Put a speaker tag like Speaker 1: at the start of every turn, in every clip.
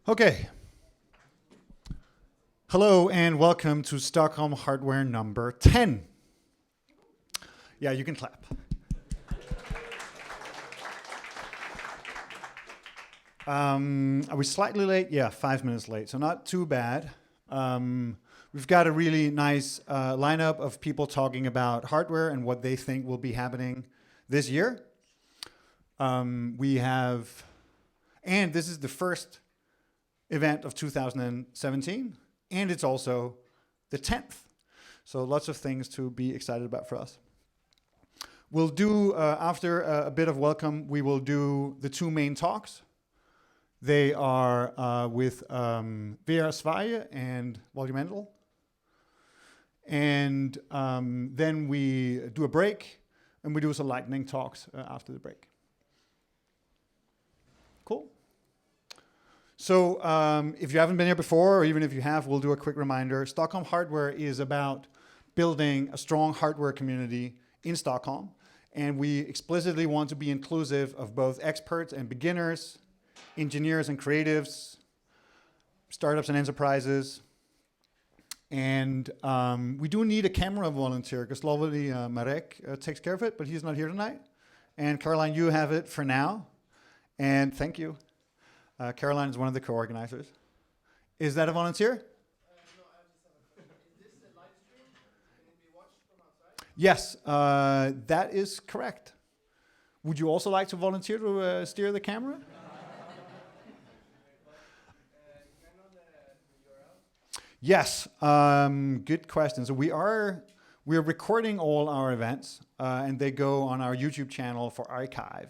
Speaker 1: Okay. Hello and welcome to Stockholm Hardware number 10. Yeah, you can clap. Are we slightly late? Yeah, 5 minutes late, so not too bad. We've got a really nice lineup of people talking about hardware and what they think will be happening this year. And this is the first event of 2017, and it's also the 10th. So lots of things to be excited about for us. We'll do, after a bit of welcome, we will do the two main talks. They are with Vera Sverige and Volker Mendel. And then we do a break, and we do some lightning talks after the break. Cool. So if you haven't been here before, or even if you have, we'll do a quick reminder. Stockholm Hardware is about building a strong hardware community in Stockholm. And we explicitly want to be inclusive of both experts and beginners, engineers and creatives, startups and enterprises. And we do need a camera volunteer, because lovely Marek takes care of it, but he's not here tonight. And Caroline, you have it for now. And thank you. Caroline is one of the co-organizers. Is that a volunteer? No, I just have a question. Is this a live stream? Can it be watched from outside? Yes, that is correct. Would you also like to volunteer to steer the camera? Yes, good question. So we're recording all our events, and they go on our YouTube channel for archive.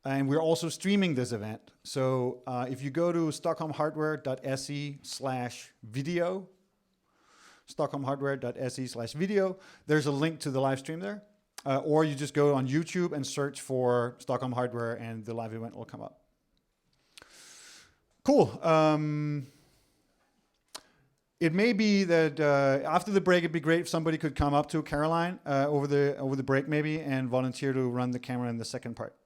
Speaker 1: And we're also streaming this event. So if you go to SthlmHW.se/video, SthlmHW.se/video, there's a link to the live stream there. Or you just go on YouTube and search for Stockholm Hardware, and the live event will come up. Cool. It may be that after the break, it'd be great if somebody could come up to Caroline over the break maybe and volunteer to run the camera in the second part.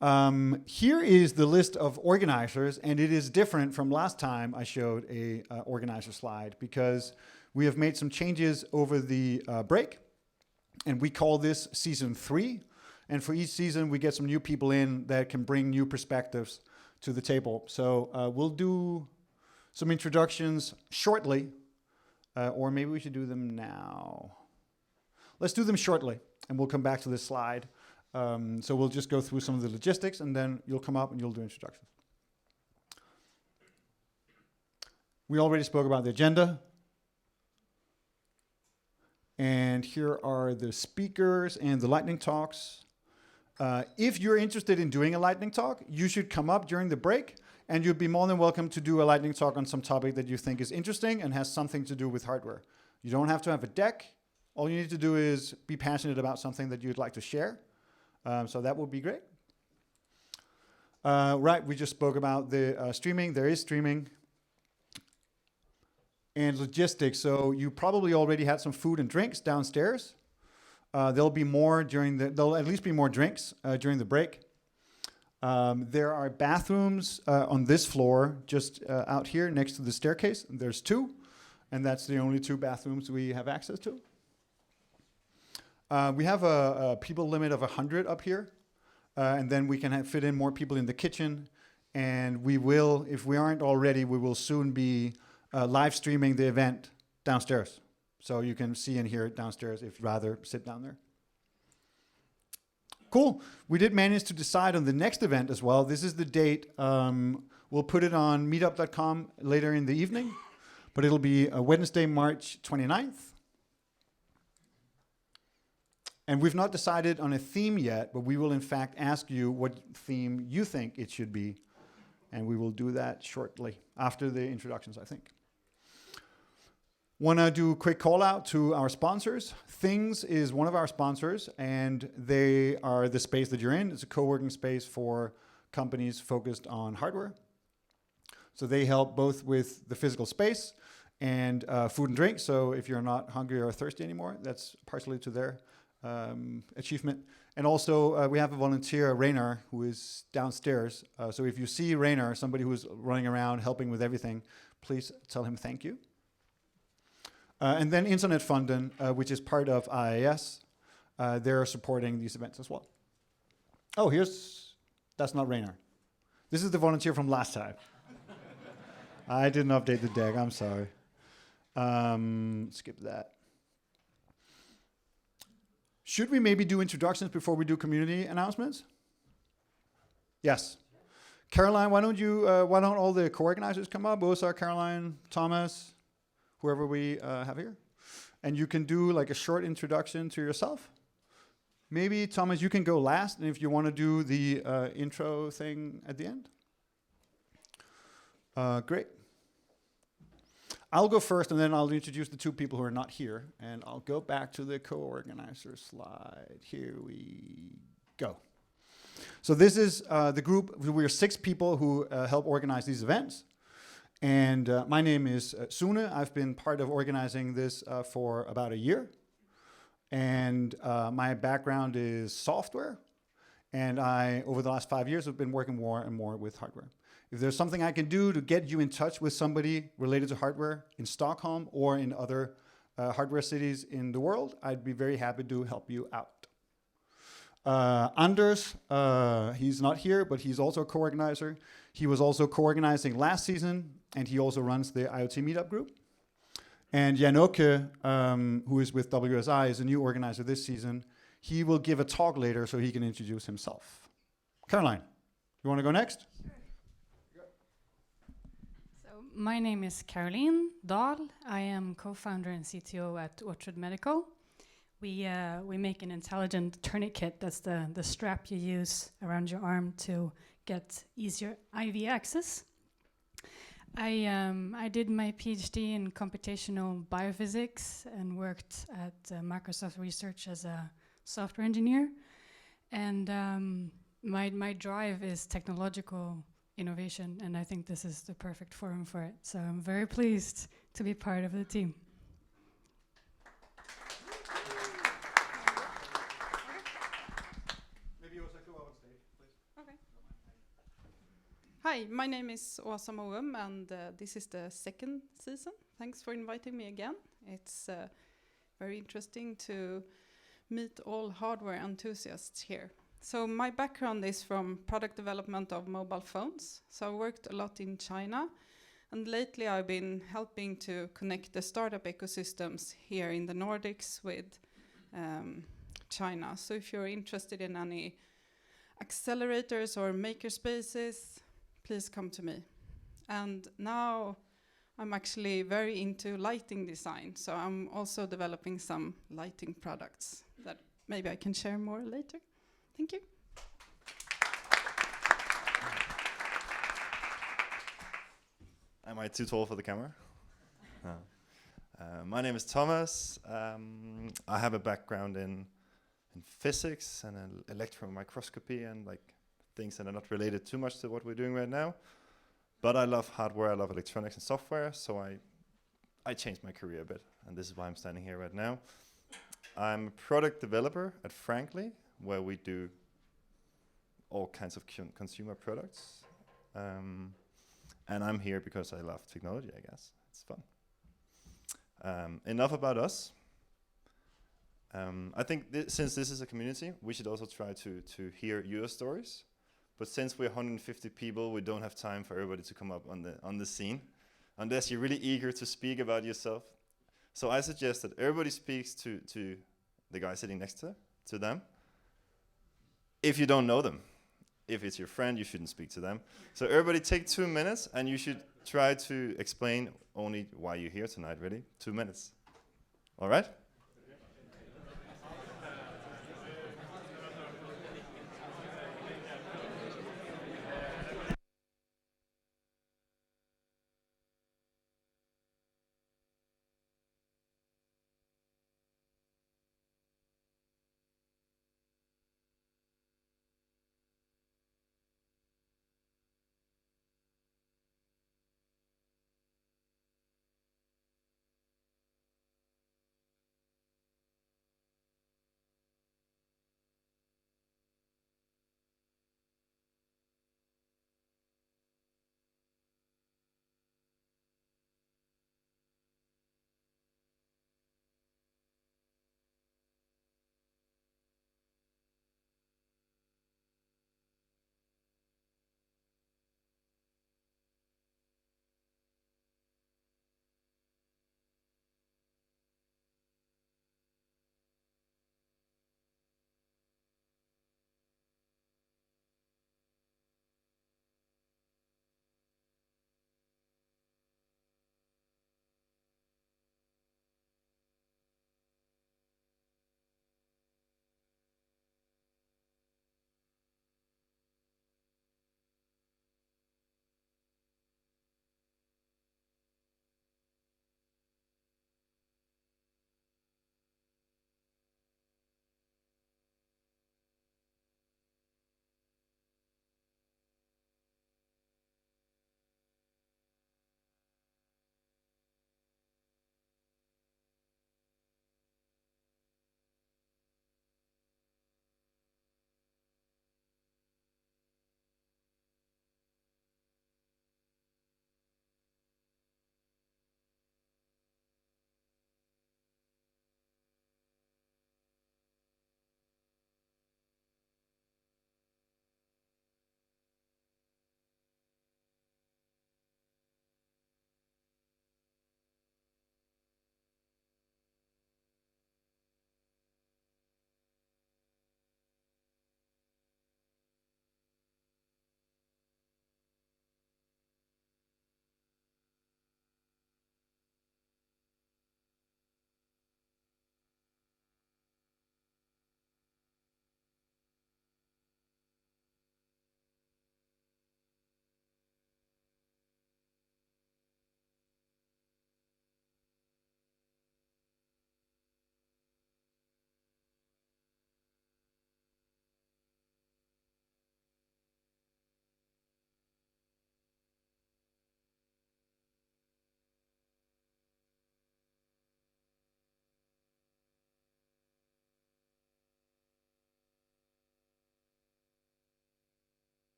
Speaker 1: Here is the list of organizers, and it is different from last time I showed a organizer slide, because we have made some changes over the break, and we call this season 3. And for each season, we get some new people in that can bring new perspectives to the table. So we'll do some introductions shortly, or maybe we should do them now. Let's do them shortly, and we'll come back to this slide. So we'll just go through some of the logistics, and then you'll come up and you'll do introductions. We already spoke about the agenda. And here are the speakers and the lightning talks. If you're interested in doing a lightning talk, you should come up during the break, and you'd be more than welcome to do a lightning talk on some topic that you think is interesting and has something to do with hardware. You don't have to have a deck. All you need to do is be passionate about something that you'd like to share. So that would be great. Right, we just spoke about the streaming. There is streaming. And logistics. So you probably already had some food and drinks downstairs. There'll be more there'll at least be more drinks during the break. There are bathrooms on this floor, just out here next to the staircase. There's 2, and that's the only 2 bathrooms we have access to. We have a people limit of 100 up here, and then we can fit in more people in the kitchen. And we will, if we aren't already, we will soon be live streaming the event downstairs. So you can see and hear it downstairs if you'd rather sit down there. Cool. We did manage to decide on the next event as well. This is the date. We'll put it on meetup.com later in the evening, but it'll be Wednesday, March 29th. And we've not decided on a theme yet, but we will in fact ask you what theme you think it should be. And we will do that shortly, after the introductions, I think. Want to do a quick call out to our sponsors. Things is one of our sponsors, and they are the space that you're in. It's a co-working space for companies focused on hardware. So they help both with the physical space and food and drink. So if you're not hungry or thirsty anymore, that's partially to their achievement. And also, we have a volunteer, Rainer, who is downstairs. So if you see Rainer, somebody who is running around helping with everything, please tell him thank you. And then Internet Funden, which is part of IAS, they're supporting these events as well. Oh, that's not Rainer. This is the volunteer from last time. I didn't update the deck, I'm sorry. Skip that. Should we maybe do introductions before we do community announcements? Yes. Caroline, why don't all the co-organizers come up? Bosa, Caroline, Thomas, whoever we have here. And you can do like a short introduction to yourself. Maybe, Thomas, you can go last, and if you want to do the intro thing at the end. Great. I'll go first, and then I'll introduce the two people who are not here, and I'll go back to the co-organizer slide. Here we go. So this is the group. We're 6 people who help organize these events. And my name is Sune. I've been part of organizing this for about a year. And my background is software. And I, over the last 5 years, have been working more and more with hardware. If there's something I can do to get you in touch with somebody related to hardware in Stockholm or in other hardware cities in the world, I'd be very happy to help you out. Anders, he's not here, but he's also a co-organizer. He was also co-organizing last season, and he also runs the IoT meetup group. And Janoke, who is with WSI, is a new organizer this season. He will give a talk later so he can introduce himself. Caroline, you want to go next?
Speaker 2: Sure. So my name is Caroline Dahl. I am co-founder and CTO at Orchard Medical. We make an intelligent tourniquet. That's the strap you use around your arm to get easier IV access. I did my PhD in computational biophysics and worked at Microsoft Research as a software engineer. And my drive is technological innovation, and I think this is the perfect forum for it. So I'm very pleased to be part of the team.
Speaker 3: Hi, my name is Åsa Moum, and this is the 2nd season. Thanks for inviting me again. It's very interesting to meet all hardware enthusiasts here. So my background is from product development of mobile phones. So I worked a lot in China, and lately I've been helping to connect the startup ecosystems here in the Nordics with China. So if you're interested in any accelerators or maker spaces, please come to me. And now I'm actually very into lighting design, so I'm also developing some lighting products that maybe I can share more later. Thank you.
Speaker 4: Am I too tall for the camera? No. My name is Thomas. I have a background in physics and electron microscopy and like things that are not related too much to what we're doing right now. But I love hardware, I love electronics and software, so I changed my career a bit, and this is why I'm standing here right now. I'm a product developer at Frankly, where we do all kinds of consumer products. And I'm here because I love technology, I guess. It's fun. Enough about us. I think since this is a community, we should also try to hear your stories. But since we're 150 people, we don't have time for everybody to come up on the scene, unless you're really eager to speak about yourself. So I suggest that everybody speaks to the guy sitting next to them, if you don't know them. If it's your friend, you shouldn't speak to them. So everybody take 2 minutes, and you should try to explain only why you're here tonight, really. 2 minutes. All right?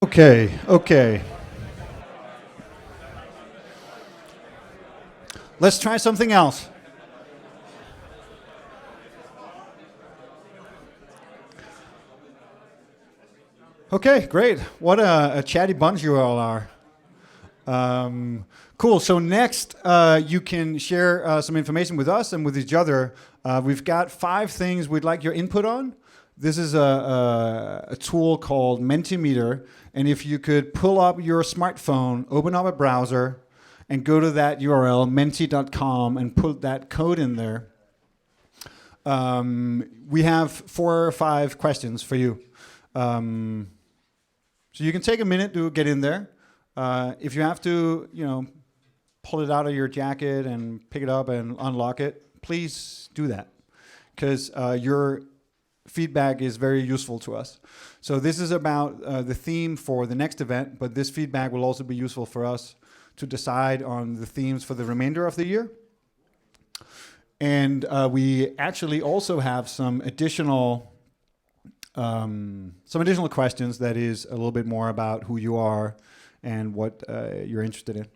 Speaker 1: Okay, okay. Let's try something else. Okay, great. What a chatty bunch you all are. Cool. So next, you can share some information with us and with each other. We've got 5 things we'd like your input on. This is a tool called Mentimeter, and if you could pull up your smartphone, open up a browser, and go to that URL, menti.com, and put that code in there. We have 4 or 5 questions for you. So you can take a minute to get in there. If you have to, pull it out of your jacket and pick it up and unlock it, please do that, because your feedback is very useful to us. So this is about the theme for the next event, but this feedback will also be useful for us to decide on the themes for the remainder of the year. And we actually also have some additional questions that is a little bit more about who you are and what you're interested in.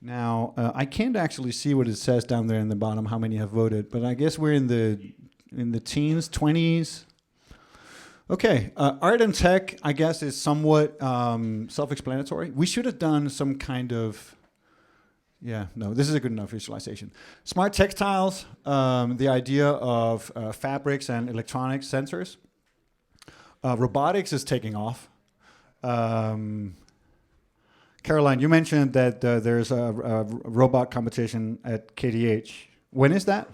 Speaker 1: Now, I can't actually see what it says down there in the bottom, how many have voted, but I guess we're in the teens, 20s. Okay, art and tech, I guess, is somewhat self-explanatory. We should have done some kind of, this is a good enough visualization. Smart textiles, the idea of fabrics and electronic sensors. Robotics is taking off. Caroline, you mentioned that there's a robot competition at KTH. When is that?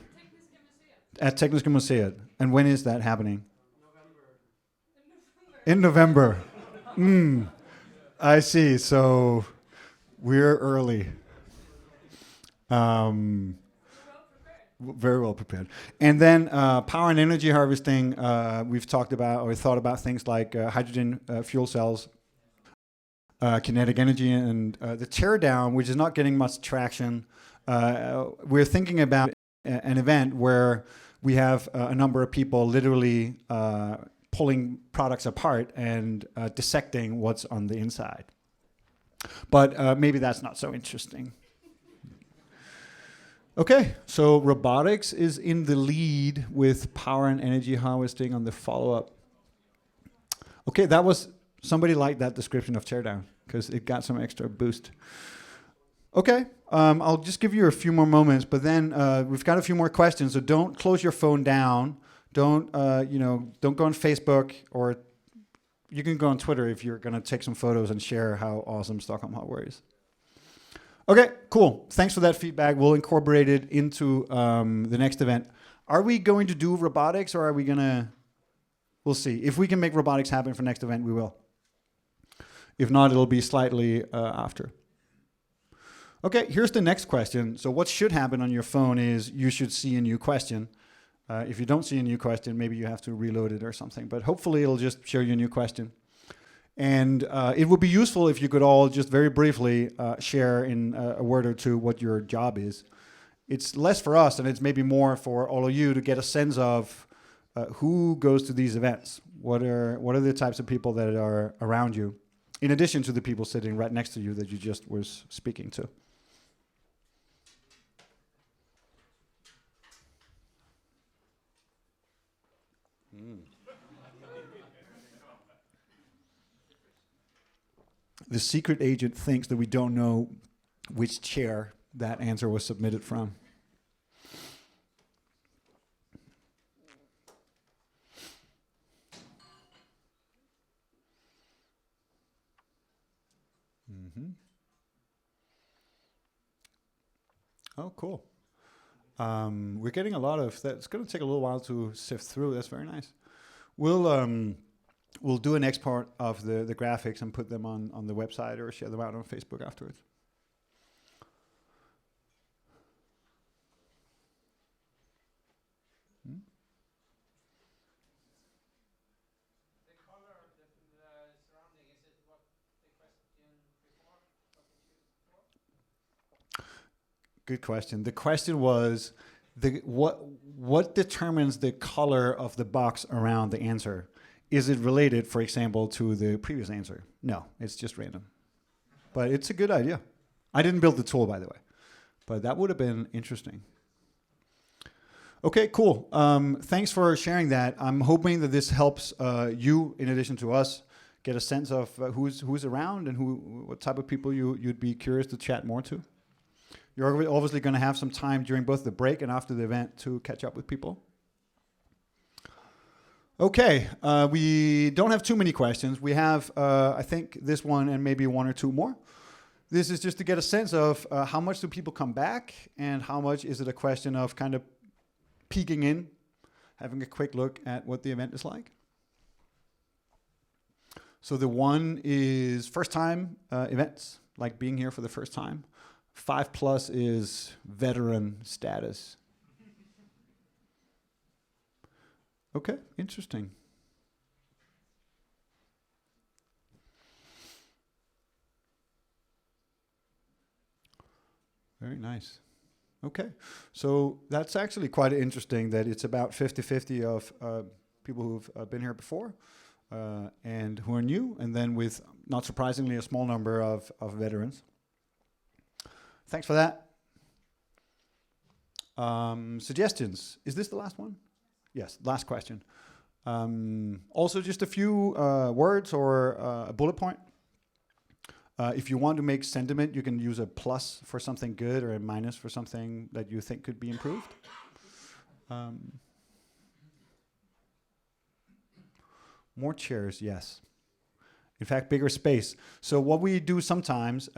Speaker 1: At Tekniska Museet. And when is that happening? In November. I see. So we're early. Very well prepared. And then power and energy harvesting, we've talked about or thought about things like hydrogen fuel cells, kinetic energy, and the teardown, which is not getting much traction. We're thinking about an event where we have a number of people literally pulling products apart and dissecting what's on the inside. But maybe that's not so interesting. Okay, so robotics is in the lead with power and energy harvesting on the follow-up. Okay, that was, somebody liked that description of teardown because it got some extra boost. Okay, I'll just give you a few more moments, but then we've got a few more questions, so don't close your phone down. Don't go on Facebook, or you can go on Twitter if you're going to take some photos and share how awesome Stockholm Hardware is. Okay, cool. Thanks for that feedback. We'll incorporate it into the next event. Are we going to do robotics, or are we going to... We'll see. If we can make robotics happen for next event, we will. If not, it'll be slightly after. Okay, here's the next question. So what should happen on your phone is you should see a new question. If you don't see a new question, maybe you have to reload it or something. But hopefully it'll just show you a new question. And it would be useful if you could all just very briefly share in a word or two what your job is. It's less for us, and it's maybe more for all of you to get a sense of who goes to these events. What are the types of people that are around you, in addition to the people sitting right next to you that you just was speaking to. The secret agent thinks that we don't know which chair that answer was submitted from. Oh, cool. We're getting a lot of that. It's going to take a little while to sift through. That's very nice. We'll do an export of the graphics and put them on the website or share them out on Facebook afterwards.
Speaker 5: The color of the surrounding, is it what the question before?
Speaker 1: Good question. The question was, what determines the color of the box around the answer? is it related, for example, to the previous answer? No, it's just random. But it's a good idea. I didn't build the tool, by the way, but that would have been interesting. Okay, cool. Thanks for sharing that. I'm hoping that this helps you, in addition to us, get a sense of who's around and what type of people you'd be curious to chat more to. You're obviously going to have some time during both the break and after the event to catch up with people. Okay, we don't have too many questions. We have, I think, this one and maybe one or two more. This is just to get a sense of how much do people come back and how much is it a question of kind of peeking in, having a quick look at what the event is like. So the one is first time events, like being here for the first time. 5+ is veteran status. Okay, interesting. Very nice. Okay, so that's actually quite interesting that it's about 50-50 of people who've been here before and who are new, and then with, not surprisingly, a small number of veterans. Thanks for that. Suggestions. Is this the last one? Yes, last question. Also, just a few words or a bullet point. If you want to make sentiment, you can use a plus for something good or a minus for something that you think could be improved. More chairs, yes. In fact, bigger space. So what we do sometimes,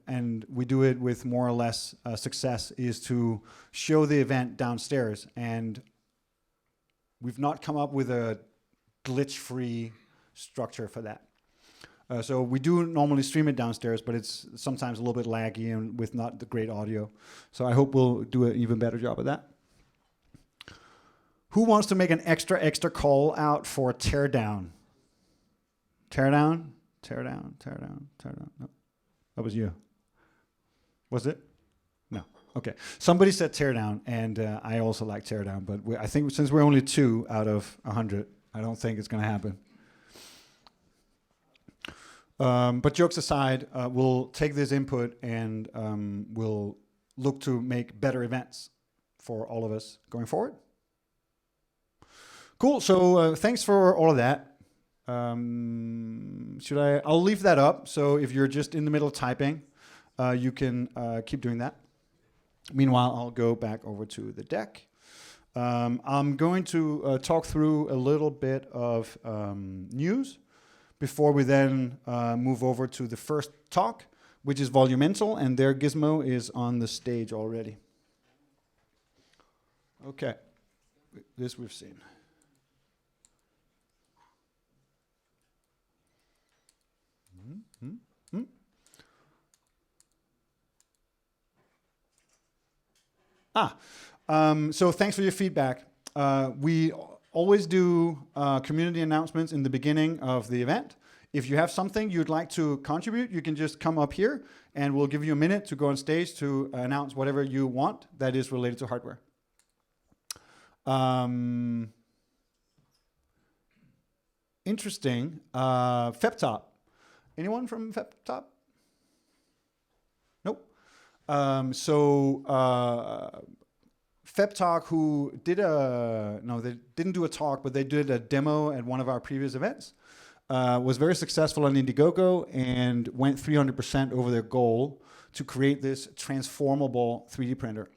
Speaker 1: and we do it with more or less success, is to show the event downstairs. And we've not come up with a glitch-free structure for that. So we do normally stream it downstairs, but it's sometimes a little bit laggy and with not the great audio. So I hope we'll do an even better job of that. Who wants to make an extra call out for teardown? Teardown? Teardown, teardown, teardown. No, that was you. Was it? No. Okay. Somebody said teardown, and I also like teardown, but I think since we're only 2 out of 100, I don't think it's going to happen. But jokes aside, we'll take this input and we'll look to make better events for all of us going forward. Cool. So thanks for all of that. I'll leave that up. So if you're just in the middle of typing, you can keep doing that. Meanwhile, I'll go back over to the deck. I'm going to talk through a little bit of news before we then move over to the first talk, which is Volumental, and their gizmo is on the stage already. Okay, this we've seen. So thanks for your feedback. We always do community announcements in the beginning of the event. If you have something you'd like to contribute, you can just come up here and we'll give you a minute to go on stage to announce whatever you want that is related to hardware. Interesting. FepTop. Anyone from FepTop? Nope. FepTalk, who did they didn't do a talk, but they did a demo at one of our previous events, was very successful on Indiegogo and went 300% over their goal to create this transformable 3D printer,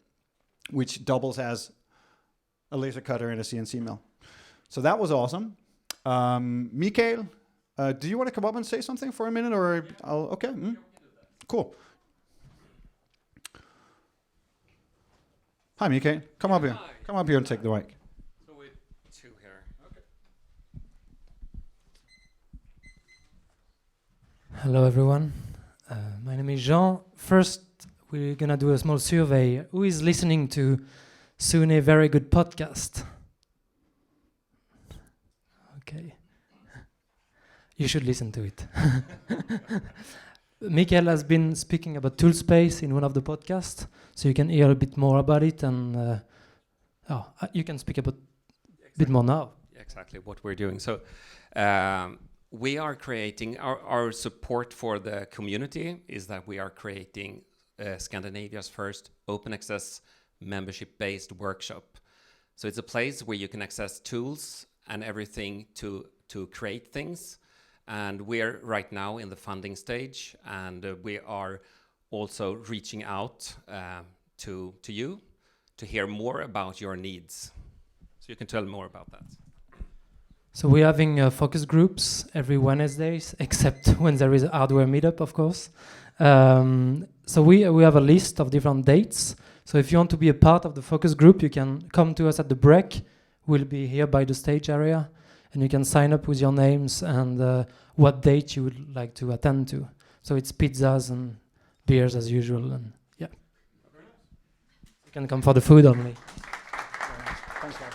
Speaker 1: which doubles as a laser cutter and a CNC mill. So that was awesome. Mikael, do you want to come up and say something for a minute, or okay? Cool. Hi, Mikael. Come up here.
Speaker 6: Hi.
Speaker 1: Come up here and take the mic.
Speaker 6: So with 2 here. Okay.
Speaker 7: Hello, everyone. My name is Jean. First, we're gonna do a small survey. Who is listening to Sune Very Good Podcast? Okay. You should listen to it. Mikael has been speaking about tool space in one of the podcasts, so you can hear a bit more about it, and you can speak about a bit more now.
Speaker 6: exactly what we're doing. So we are creating our support for the community is that we are creating Scandinavia's first open access membership-based workshop. So it's a place where you can access tools and everything to create things. And we're right now in the funding stage, and we are also reaching out to you to hear more about your needs. So you can tell more about that.
Speaker 7: So we're having focus groups every Wednesdays, except when there is a hardware meetup, of course. So we have a list of different dates. So if you want to be a part of the focus group, you can come to us at the break. We'll be here by the stage area, and you can sign up with your names and what date you would like to attend to. So it's pizzas and beers as usual, and yeah. You can come for the food only.
Speaker 1: Thanks, guys.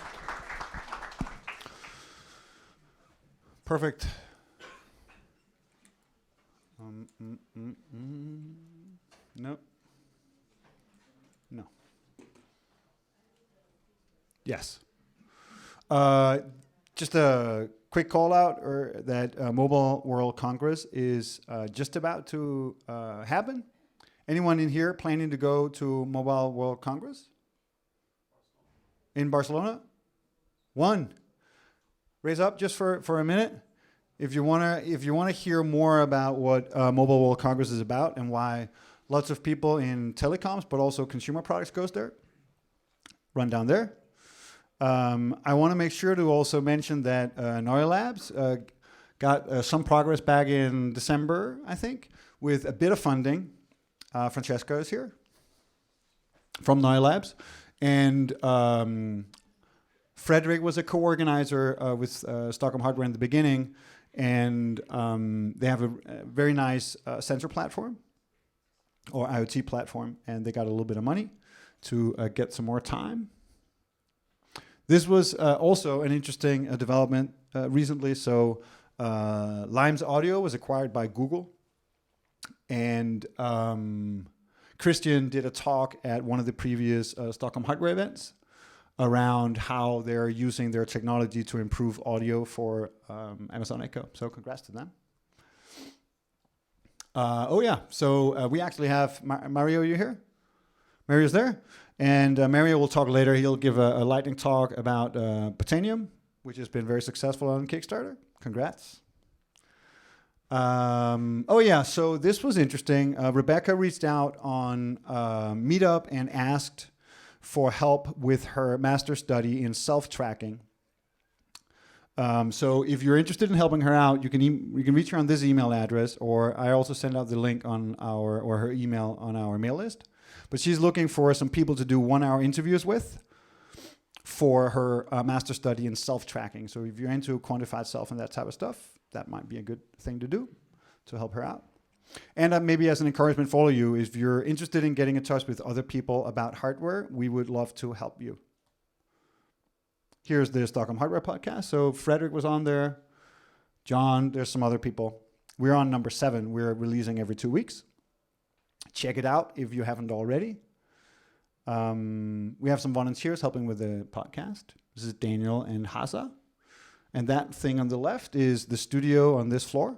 Speaker 1: Perfect. No. No. Yes. Just a quick call out that Mobile World Congress is just about to happen. Anyone in here planning to go to Mobile World Congress? In Barcelona? One. Raise up just for a minute. If you wanna hear more about what Mobile World Congress is about and why lots of people in telecoms but also consumer products goes there, run down there. I want to make sure to also mention that Neue Labs got some progress back in December, I think, with a bit of funding. Francesca is here from Neue Labs, and Frederick was a co-organizer with Stockholm Hardware in the beginning, and they have a very nice sensor platform or IoT platform, and they got a little bit of money to get some more time. This was also an interesting development recently. So Limes Audio was acquired by Google, and Christian did a talk at one of the previous Stockholm Hardware events around how they're using their technology to improve audio for Amazon Echo. So congrats to them. Oh yeah, so we actually have Mario, you here? Mario's there. And Mario will talk later. He'll give a lightning talk about Botanium, which has been very successful on Kickstarter. Congrats. Oh yeah, so this was interesting. Rebecca reached out on Meetup and asked for help with her master's study in self-tracking. So if you're interested in helping her out, you can reach her on this email address, or I also send out the link on her email on our mail list. But she's looking for some people to do 1-hour interviews with for her master study in self-tracking. So if you're into quantified self and that type of stuff, that might be a good thing to do to help her out. And maybe as an encouragement for all of you, if you're interested in getting in touch with other people about hardware, we would love to help you. Here's the Stockholm Hardware podcast. So Frederick was on there. John, there's some other people. We're on number 7. We're releasing every 2 weeks. Check it out if you haven't already. We have some volunteers helping with the podcast. This is Daniel and Hasa. And that thing on the left is the studio on this floor.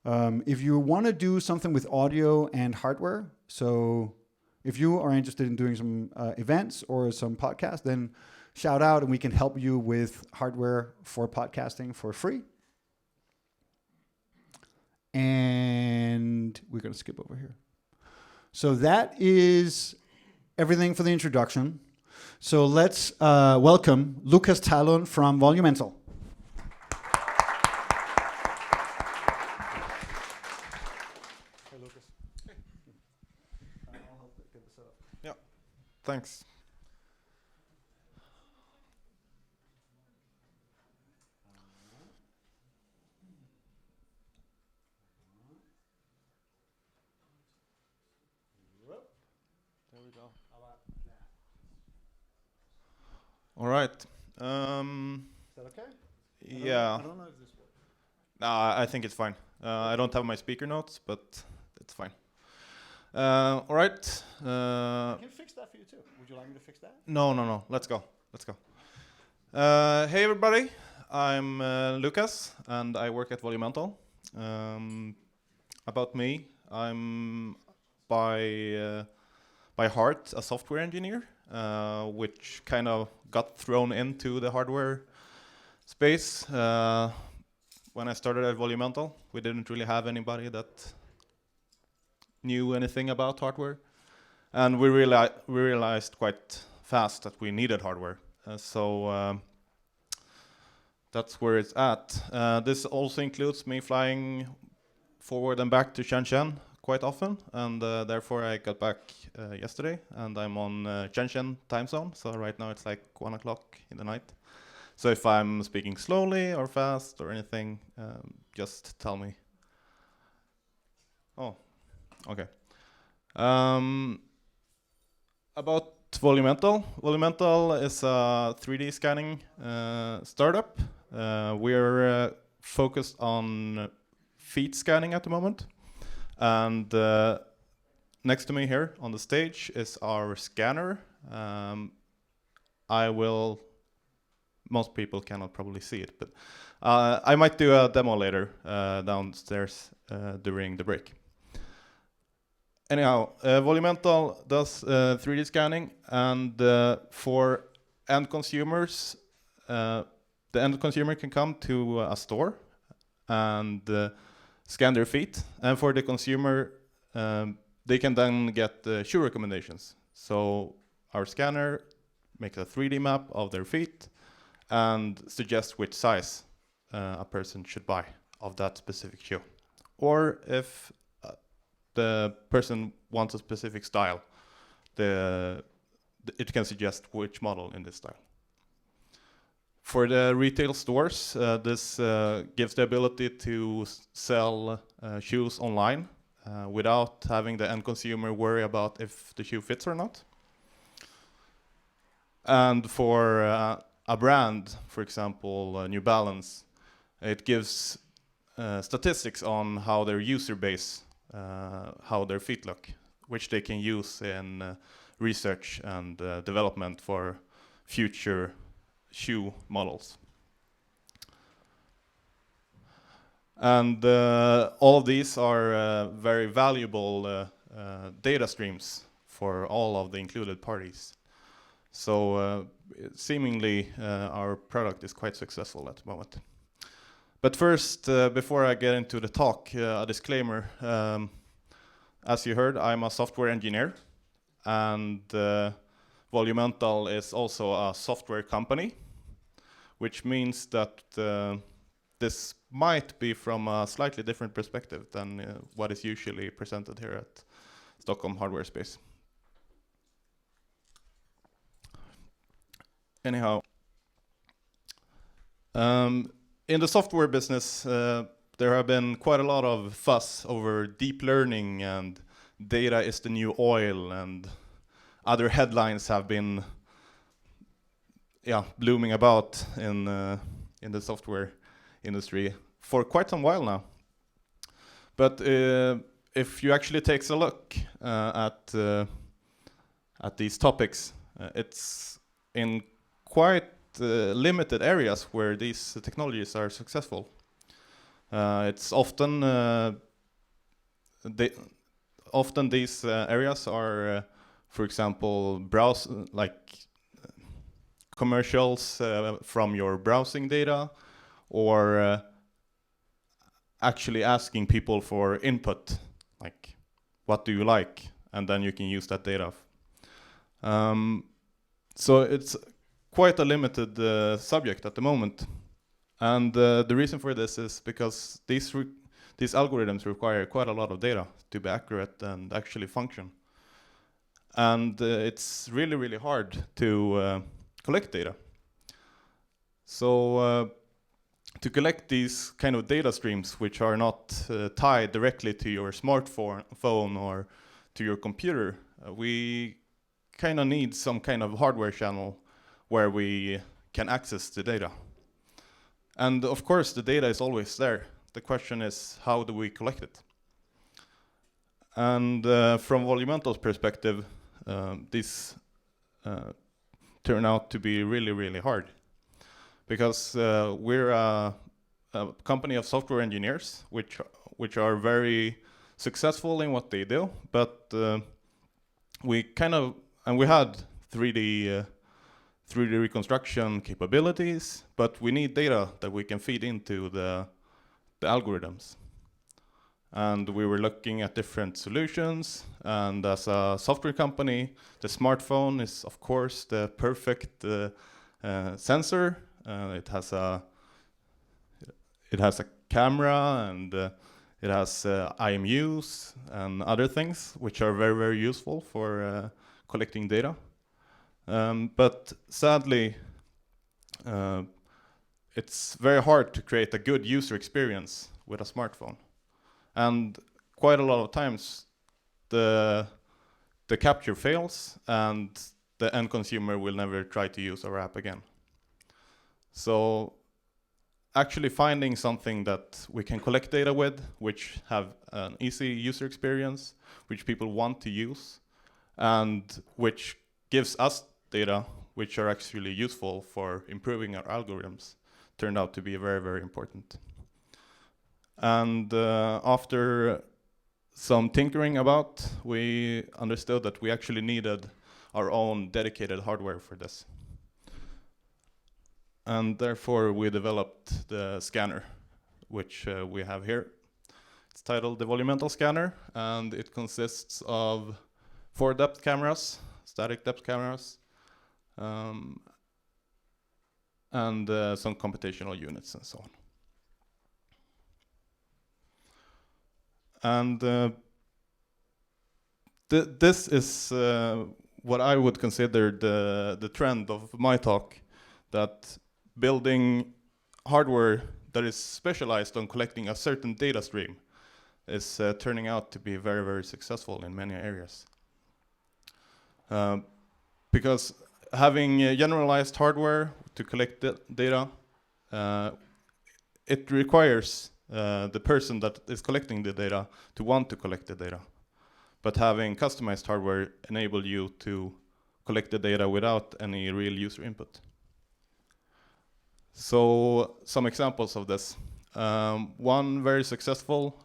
Speaker 1: If you want to do something with audio and hardware, so if you are interested in doing some events or some podcasts, then shout out and we can help you with hardware for podcasting for free. And we're going to skip over here. So that is everything for the introduction. So let's welcome Lucas Talon from Volumental. Hey, Lucas. Hey. I'll help get this up.
Speaker 8: Yeah, thanks. There we go. All right.
Speaker 1: Is that okay?
Speaker 8: Yeah.
Speaker 1: I don't know if this works.
Speaker 8: I think it's fine. I don't have my speaker notes, but it's fine. All right.
Speaker 1: I can fix that for you too. Would you like me to fix that?
Speaker 8: No. Let's go. Hey, everybody. I'm Lucas, and I work at Volumental. About me, I'm by heart a software engineer, which kind of got thrown into the hardware space. When I started at Volumental, we didn't really have anybody that knew anything about hardware, and we realized quite fast that we needed hardware. So that's where it's at. This also includes me flying forward and back to Shenzhen quite often, and therefore I got back yesterday, and I'm on Shenzhen time zone, so right now it's like 1 o'clock in the night. So if I'm speaking slowly or fast or anything, just tell me. Oh, okay. About Volumental. Volumental is a 3D scanning startup. We're focused on feet scanning at the moment. And next to me here on the stage is our scanner. Most people cannot probably see it, but I might do a demo later downstairs during the break. Anyhow, Volumental does 3D scanning, and for end consumers, the end consumer can come to a store and scan their feet, and for the consumer, they can then get shoe recommendations. So our scanner makes a 3D map of their feet and suggests which size a person should buy of that specific shoe. Or if the person wants a specific style, it can suggest which model in this style. For the retail stores, this gives the ability to sell shoes online without having the end consumer worry about if the shoe fits or not. And for a brand, for example, New Balance, it gives statistics on how their user base, how their feet look, which they can use in research and development for future shoe models. And all of these are very valuable data streams for all of the included parties. So seemingly our product is quite successful at the moment. But first, before I get into the talk, a disclaimer. As you heard, I'm a software engineer, and Volumental is also a software company, which means that this might be from a slightly different perspective than what is usually presented here at Stockholm Hardware Space. Anyhow, in the software business, there have been quite a lot of fuss over deep learning and data is the new oil, and other headlines have been blooming about in the software industry for quite some while now. But if you actually take a look at these topics, it's in quite limited areas where these technologies are successful. It's often these areas are, for example, commercials from your browsing data, or actually asking people for input, like what do you like, and then you can use that data. So it's quite a limited subject at the moment, and the reason for this is because these algorithms require quite a lot of data to be accurate and actually function, and it's really, really hard to collect data. So to collect these kind of data streams, which are not tied directly to your smartphone or to your computer, we kind of need some kind of hardware channel where we can access the data. And of course, the data is always there. The question is, how do we collect it? And from Volumental's perspective, this turned out to be really, really hard, because we're a company of software engineers, which are very successful in what they do, but we had 3D reconstruction capabilities, but we need data that we can feed into the algorithms. And we were looking at different solutions, and as a software company, the smartphone is of course the perfect sensor. It has a camera, and it has IMUs and other things which are very, very useful for collecting data. But sadly, it's very hard to create a good user experience with a smartphone. And quite a lot of times, the capture fails, and the end consumer will never try to use our app again. So actually finding something that we can collect data with, which have an easy user experience, which people want to use, and which gives us data which are actually useful for improving our algorithms, turned out to be very, very important. And after some tinkering about, we understood that we actually needed our own dedicated hardware for this. And therefore we developed the scanner, which we have here. It's titled the Volumental Scanner, and it consists of 4 depth cameras, static depth cameras, and some computational units and so on. And this is what I would consider the trend of my talk, that building hardware that is specialized on collecting a certain data stream is turning out to be very, very successful in many areas. Because having generalized hardware to collect data, it requires the person that is collecting the data to want to collect the data. But having customized hardware enable you to collect the data without any real user input. So some examples of this. One very successful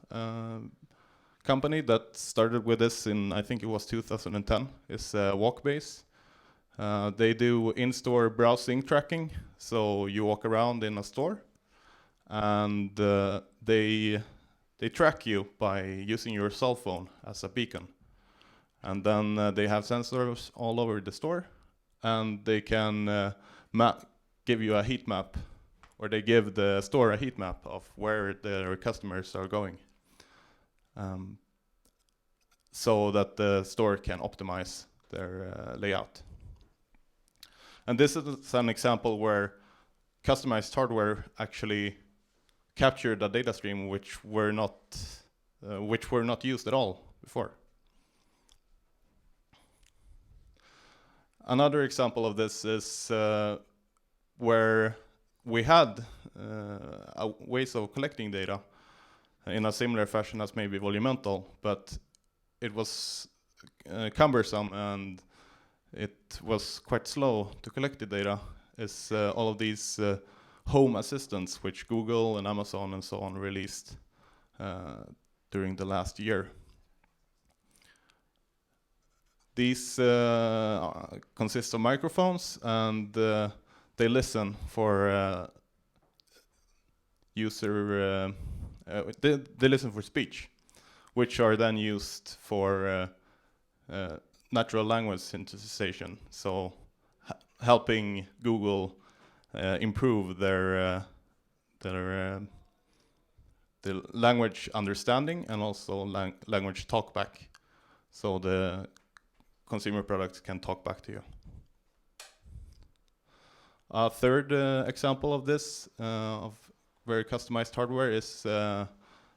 Speaker 8: company that started with this in, I think it was 2010, is Walkbase. They do in-store browsing tracking. So you walk around in a store, and they track you by using your cell phone as a beacon. And then they have sensors all over the store, and they can give you a heat map, or they give the store a heat map of where their customers are going, so that the store can optimize their layout. And this is an example where customized hardware actually captured a data stream which were not used at all before. Another example of this is where we had ways of collecting data in a similar fashion as maybe Volumental, but it was cumbersome and it was quite slow to collect the data. Is all of these home assistants which Google and Amazon and so on released during the last year. These consist of microphones, and they listen for they listen for speech, which are then used for natural language synthesization. So helping Google improve their language understanding and also language talkback, so the consumer products can talk back to you. A third example of this, of very customized hardware, is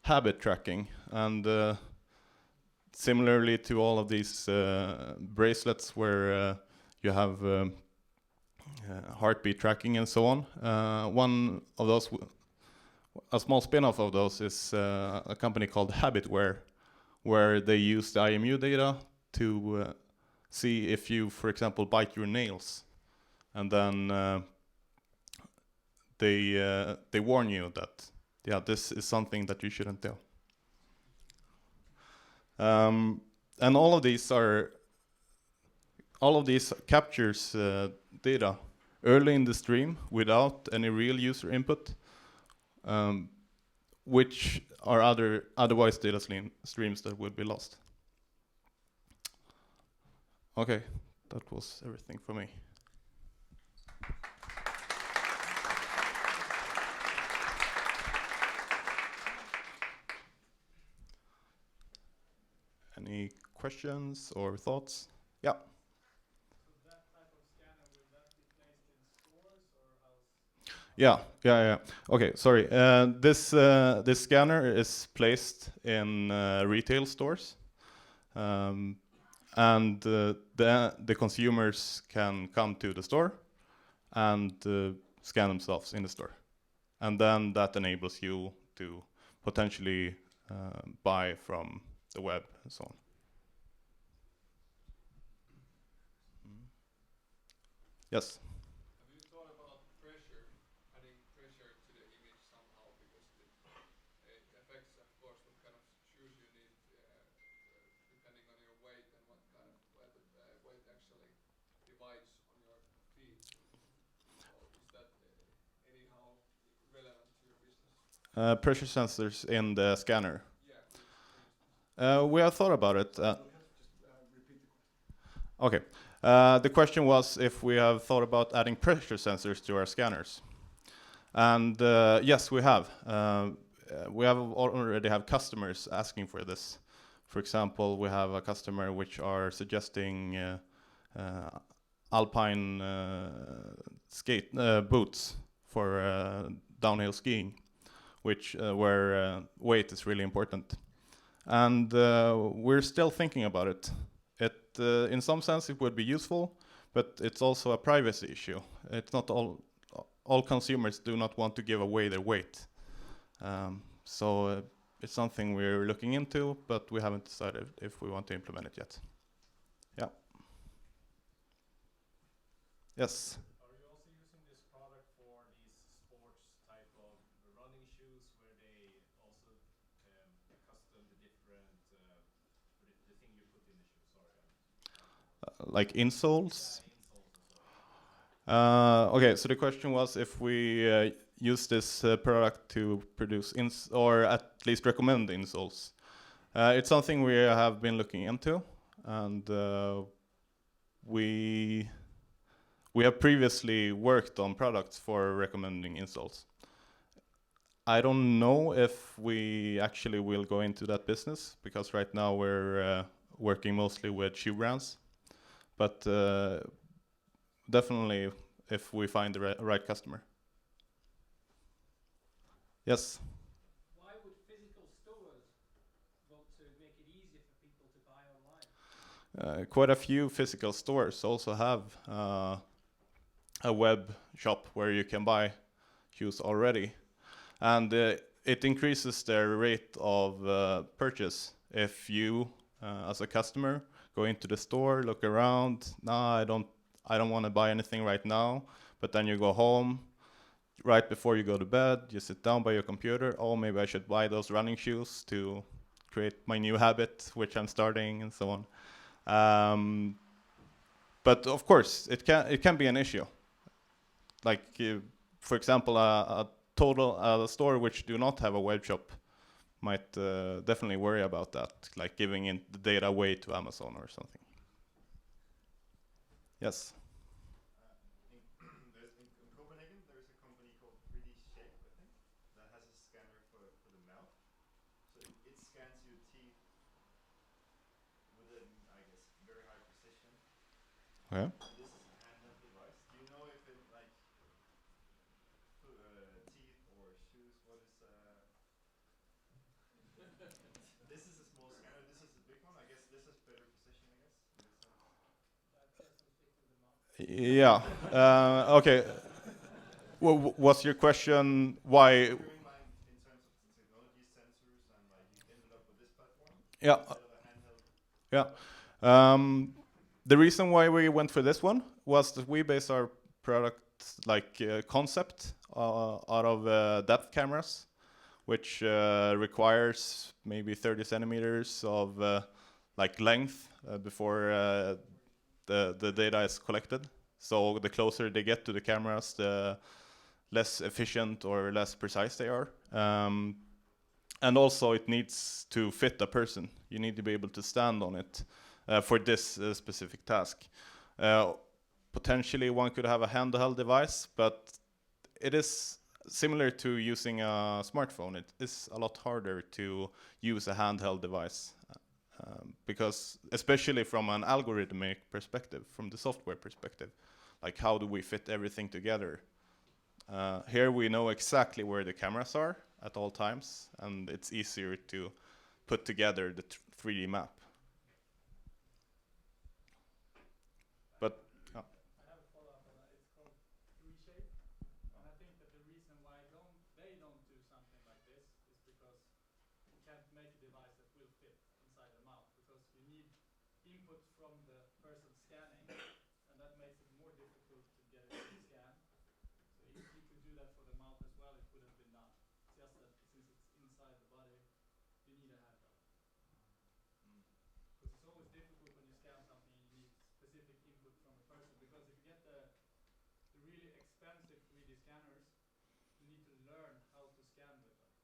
Speaker 8: habit tracking. And similarly to all of these bracelets where you have heartbeat tracking and so on, one of those, a small spin-off of those, is a company called Habitware, where they use the IMU data to see if you, for example, bite your nails, and then they warn you that this is something that you shouldn't do. And all of these captures data early in the stream without any real user input, which are otherwise data streams that would be lost. Okay, that was everything for me. Any questions or thoughts? Yeah.
Speaker 5: So that type of scanner, will that be placed in stores or else?
Speaker 8: Yeah. Okay, sorry. This scanner is placed in retail stores, and the consumers can come to the store and scan themselves in the store, and then that enables you to potentially buy from the web and so on. Yes.
Speaker 9: Have you thought about pressure, adding pressure to the image somehow, because it affects, of course, what kind of shoes you need, depending on your weight and what kind of weight actually divides on your feet. So is that anyhow relevant to your business?
Speaker 8: Pressure sensors in the scanner.
Speaker 9: Yeah, for instance.
Speaker 8: We have thought about it. Okay. The question was if we have thought about adding pressure sensors to our scanners. And yes, we have. We already have customers asking for this. For example, we have a customer which are suggesting alpine skate boots for downhill skiing, which where weight is really important. And we're still thinking about it. In some sense, it would be useful, but it's also a privacy issue. It's not all consumers do not want to give away their weight. So it's something we're looking into, but we haven't decided if we want to implement it yet. Yeah. Yes.
Speaker 10: Are you also using this product for these sports type of running shoes where they also custom the different the thing you put in the shoe? Sorry.
Speaker 8: Like insoles? Okay, so the question was if we use this product to produce or at least recommend insoles. It's something we have been looking into, and we have previously worked on products for recommending insoles. I don't know if we actually will go into that business, because right now we're working mostly with shoe brands. But definitely if we find the right customer. Yes?
Speaker 5: Why would physical stores vote to make it easier for people to buy online?
Speaker 8: Quite a few physical stores also have a web shop where you can buy shoes already. And it increases their rate of purchase if you, as a customer, go into the store, look around. Nah, I don't want to buy anything right now. But then you go home, right before you go to bed, you sit down by your computer. Oh, maybe I should buy those running shoes to create my new habit, which I'm starting, and so on. But of course, it can be an issue. Like, for example, a store which do not have a web shop might definitely worry about that, like giving in the data away to Amazon or something. Yes?
Speaker 4: In Copenhagen, there's a company called 3D Shape, I think, that has a scanner for the mouth. So it scans your teeth with an, I guess, very high precision.
Speaker 8: Yeah.
Speaker 4: This is a handheld device. Do you know if it, like, teeth or shoes, what is... This is a small scanner, this is a big one. I guess this is better precision, I guess.
Speaker 8: Yeah. Okay. Was your question why?
Speaker 4: In terms of the technology, sensors, and like you ended up with this platform.
Speaker 8: Yeah.
Speaker 4: Instead of a handheld.
Speaker 8: Yeah. The reason why we went for this one was that we base our product like concept out of depth cameras, which requires maybe 30 centimeters of like length before the data is collected. So the closer they get to the cameras, the less efficient or less precise they are. And also it needs to fit a person. You need to be able to stand on it for this specific task. Potentially one could have a handheld device, but it is similar to using a smartphone. It is a lot harder to use a handheld device because especially from an algorithmic perspective, from the software perspective, like how do we fit everything together? Here we know exactly where the cameras are at all times, and it's easier to put together the 3D map. But
Speaker 10: I have a follow-up on that. It's called 3Shape, and I think that the reason why they don't do something like this is because you can't make a device that will fit inside the mouth, because you need input from the person scanning, and that makes it more difficult to get it to scan. So if you could do that for the mouth as well, it would have been done. It's just that since it's inside the body, you need a handheld. Because it's always difficult when you scan something and you need specific input from a person. Because if you get the really expensive 3D scanners, you need to learn how to scan with them.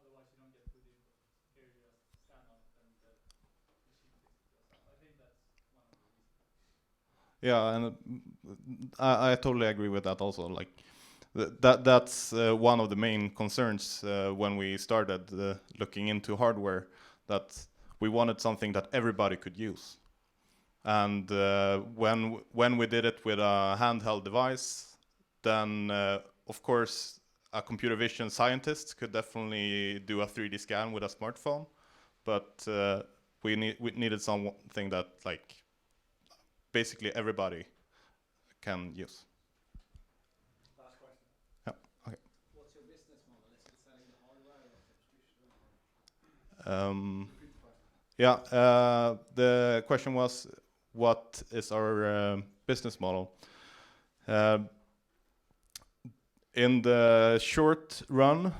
Speaker 10: Otherwise, you don't get good input. Here you just stand on it and the machine fixes it yourself. I think that's one of the reasons.
Speaker 8: yeah, and I totally agree with that also. Like that's one of the main concerns when we started looking into hardware, that we wanted something that everybody could use. And when we did it with a handheld device, then of course a computer vision scientist could definitely do a 3D scan with a smartphone, but we needed something that like basically everybody can use.
Speaker 5: Last question.
Speaker 8: Yeah. Okay.
Speaker 5: What's your business model? Is it selling the hardware or subscription?
Speaker 8: Yeah, the question was, what is our business model? In the short run,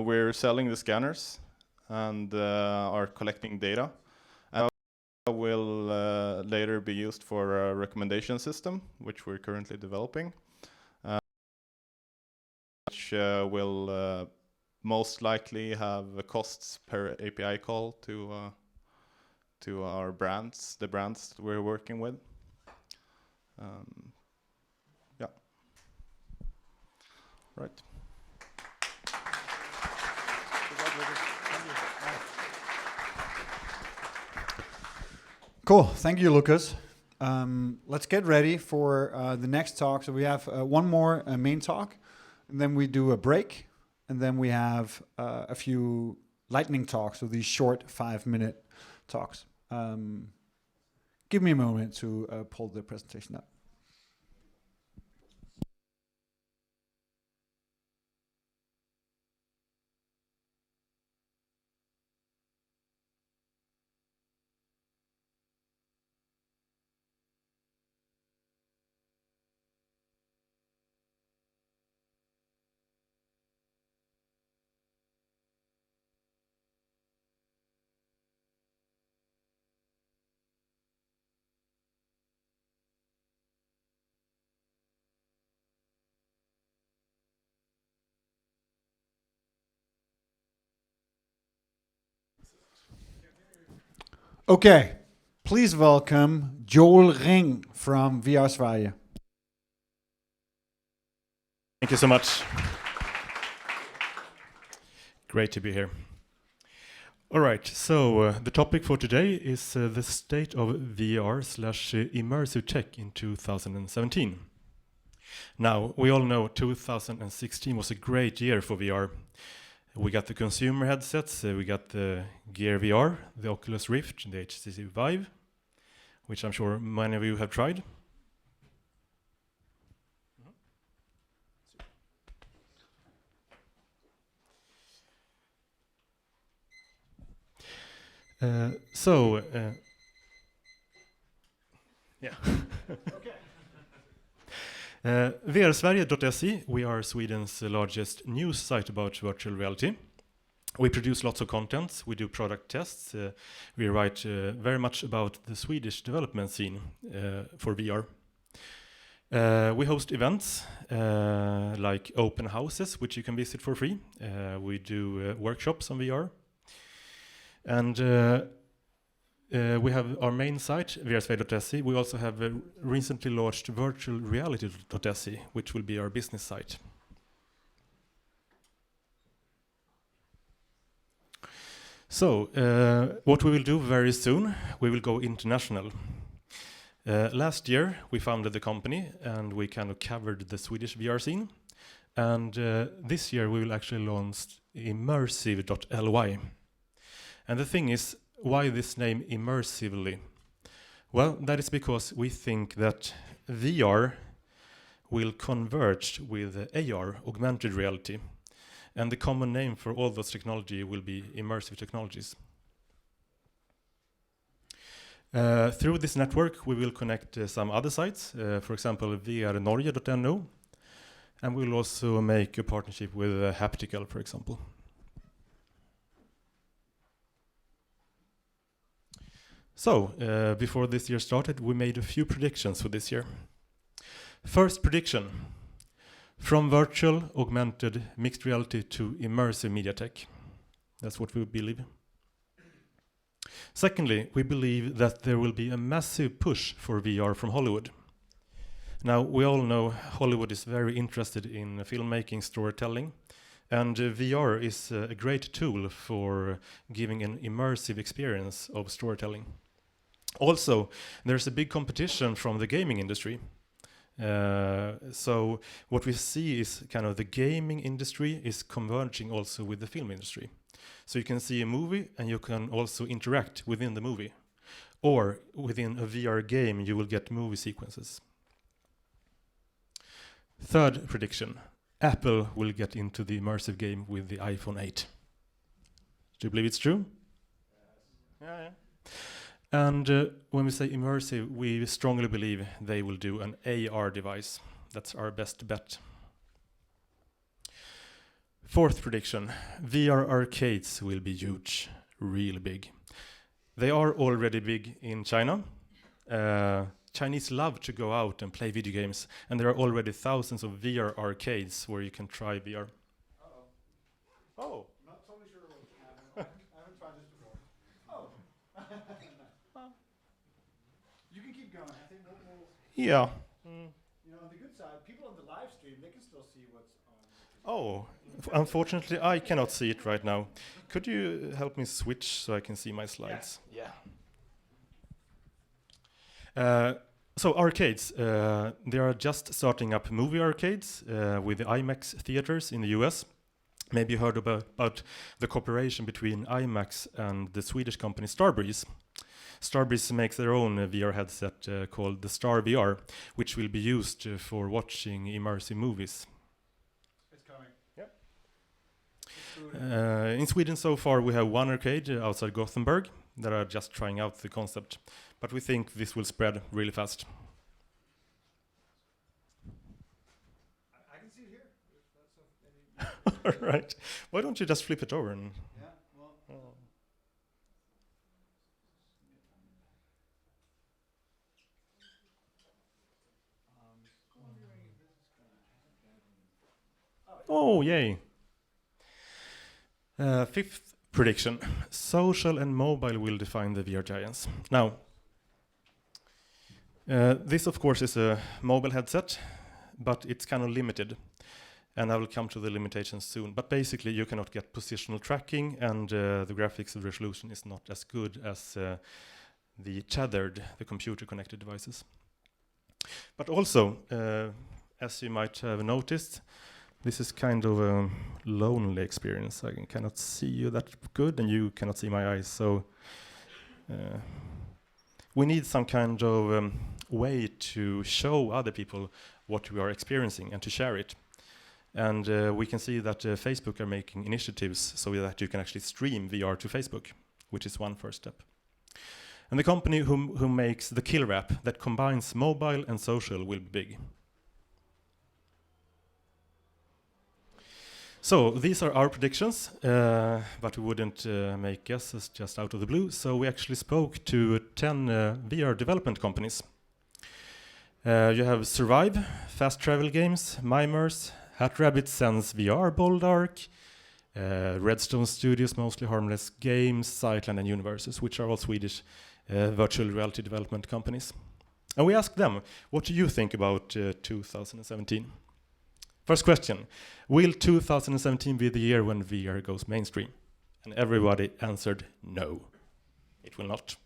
Speaker 8: we're selling the scanners and are collecting data. Will later be used for a recommendation system, which we're currently developing, which will most likely have costs per API call to our brands, the brands that we're working with. Yeah. Right.
Speaker 1: Cool. Thank you, Lucas. Let's get ready for the next talk. So we have one more main talk, and then we do a break, and then we have a few lightning talks, so these short 5-minute talks. Give me a moment to pull the presentation up. Okay, please welcome Joel Ring from VR Sverige.
Speaker 11: Thank you so much. Great to be here. All right, so the topic for today is the state of VR/immersive tech in 2017. Now, we all know 2016 was a great year for VR. We got the consumer headsets, we got the Gear VR, the Oculus Rift, the HTC Vive, which I'm sure many of you have tried. VRsverige.se, we are Sweden's largest news site about virtual reality. We produce lots of content, we do product tests, we write very much about the Swedish development scene for VR. We host events like open houses, which you can visit for free. We do workshops on VR. And we have our main site, VRsverige.se. We also have recently launched virtualreality.se, which will be our business site. So, what we will do very soon, we will go international. Last year, we founded the company, and we kind of covered the Swedish VR scene. And this year, we will actually launch immersive.ly. And the thing is, why this name immersively? Well, that is because we think that VR will converge with AR, augmented reality. And the common name for all those technology will be immersive technologies. Through this network, we will connect some other sites, for example, vrnorge.no, and we will also make a partnership with Haptical, for example. So, before this year started, we made a few predictions for this year. First prediction, from virtual, augmented, mixed reality to immersive media tech. That's what we believe. Secondly, we believe that there will be a massive push for VR from Hollywood. Now, we all know Hollywood is very interested in filmmaking, storytelling, and VR is a great tool for giving an immersive experience of storytelling. Also, there's a big competition from the gaming industry. So what we see is kind of the gaming industry is converging also with the film industry. So you can see a movie and you can also interact within the movie. Or within a VR game, you will get movie sequences. Third prediction, Apple will get into the immersive game with the iPhone 8. Do you believe it's true? Yes. Yeah. And when we say immersive, we strongly believe they will do an AR device. That's our best bet. Fourth prediction, VR arcades will be huge, really big. They are already big in China. Chinese love to go out and play video games, and there are already thousands of VR arcades where you can try VR. Oh.
Speaker 1: Not totally sure what's happening. I haven't tried this before. Oh. You can keep going. I think we'll
Speaker 11: Yeah.
Speaker 1: You know, on the good side, people on the live stream, they can still see what's on.
Speaker 11: Oh, unfortunately, I cannot see it right now. Could you help me switch so I can see my slides?
Speaker 1: Yeah.
Speaker 11: So arcades, they are just starting up movie arcades with the IMAX theaters in the US. Maybe you heard about the cooperation between IMAX and the Swedish company Starbreeze. Starbreeze makes their own VR headset called the Star VR, which will be used for watching immersive movies.
Speaker 1: It's coming.
Speaker 11: Yep. In Sweden so far we have one arcade outside Gothenburg that are just trying out the concept, but we think this will spread really fast.
Speaker 1: I can see it here. That's
Speaker 11: All right. Why don't you just flip it over and...
Speaker 1: Yeah, well...
Speaker 11: Oh, yay. Fifth prediction. Social and mobile will define the VR giants. Now, this of course is a mobile headset, but it's kind of limited. And I will come to the limitations soon. But basically you cannot get positional tracking, and the graphics resolution is not as good as the tethered, the computer connected devices. But also, as you might have noticed, this is kind of a lonely experience. I cannot see you that good, and you cannot see my eyes. So we need some kind of way to show other people what we are experiencing and to share it. And we can see that Facebook are making initiatives so that you can actually stream VR to Facebook, which is one first step. And the company who makes the killer app that combines mobile and social will be big. So these are our predictions, but we wouldn't make guesses just out of the blue. So we actually spoke to 10 VR development companies. You have Survive, Fast Travel Games, Mimers, Hat Rabbit Sense VR, Boldark, Redstone Studios, Mostly Harmless Games, Sightline and Universes, which are all Swedish virtual reality development companies. And we asked them, what do you think about 2017? First question, will 2017 be the year when VR goes mainstream? And everybody answered no, it will not.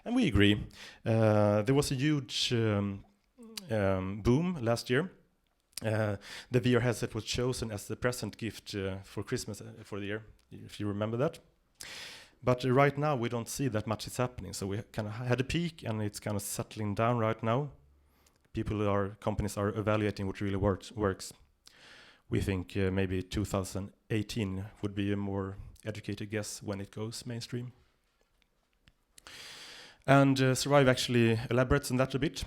Speaker 11: And we agree. There was a huge boom last year. The VR headset was chosen as the present gift for Christmas for the year, if you remember that. But right now we don't see that much is happening. So we kind of had a peak and it's kind of settling down right now. Companies are evaluating what really works. We think maybe 2018 would be a more educated guess when it goes mainstream. And Survive actually elaborates on that a bit.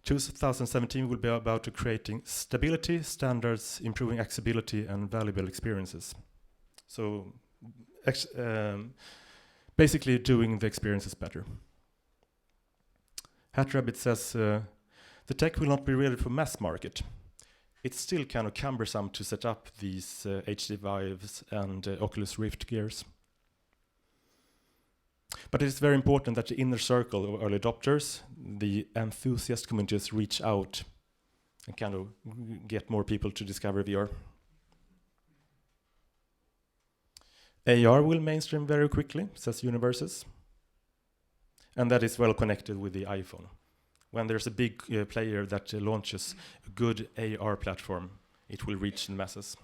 Speaker 11: 2017 will be about creating stability, standards, improving accessibility, and valuable experiences. So basically doing the experiences better. Hat Rabbit says the tech will not be ready for mass market. It's still kind of cumbersome to set up these HD Vives and Oculus Rift gears. But it is very important that the inner circle of early adopters, the enthusiast communities, reach out and kind of get more people to discover VR. AR will mainstream very quickly, says Universes. And that is well connected with the iPhone. When there's a big player that launches a good AR platform, it will reach the masses.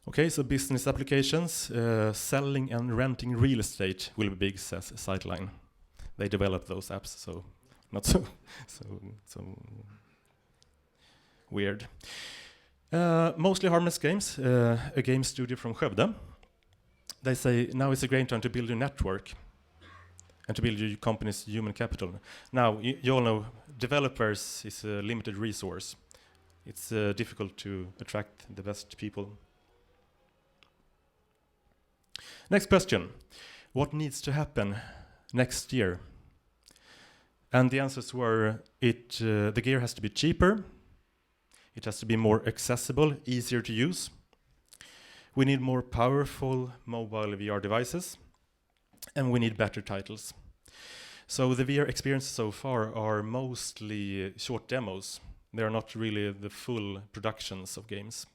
Speaker 11: Okay, so business applications, selling and renting real estate will be big, says Sightline. They develop those apps, so not so weird. Mostly Harmless Games, a game studio from Skövde. They say now is a great time to build a network and to build your company's human capital. Now, you all know developers is a limited resource. It's difficult to attract the best people. Next question. What needs to happen next year? And the answers were the gear has to be cheaper. It has to be more accessible, easier to use. We need more powerful mobile VR devices. And we need better titles. So the VR experiences so far are mostly short demos. They are not really the full productions of games.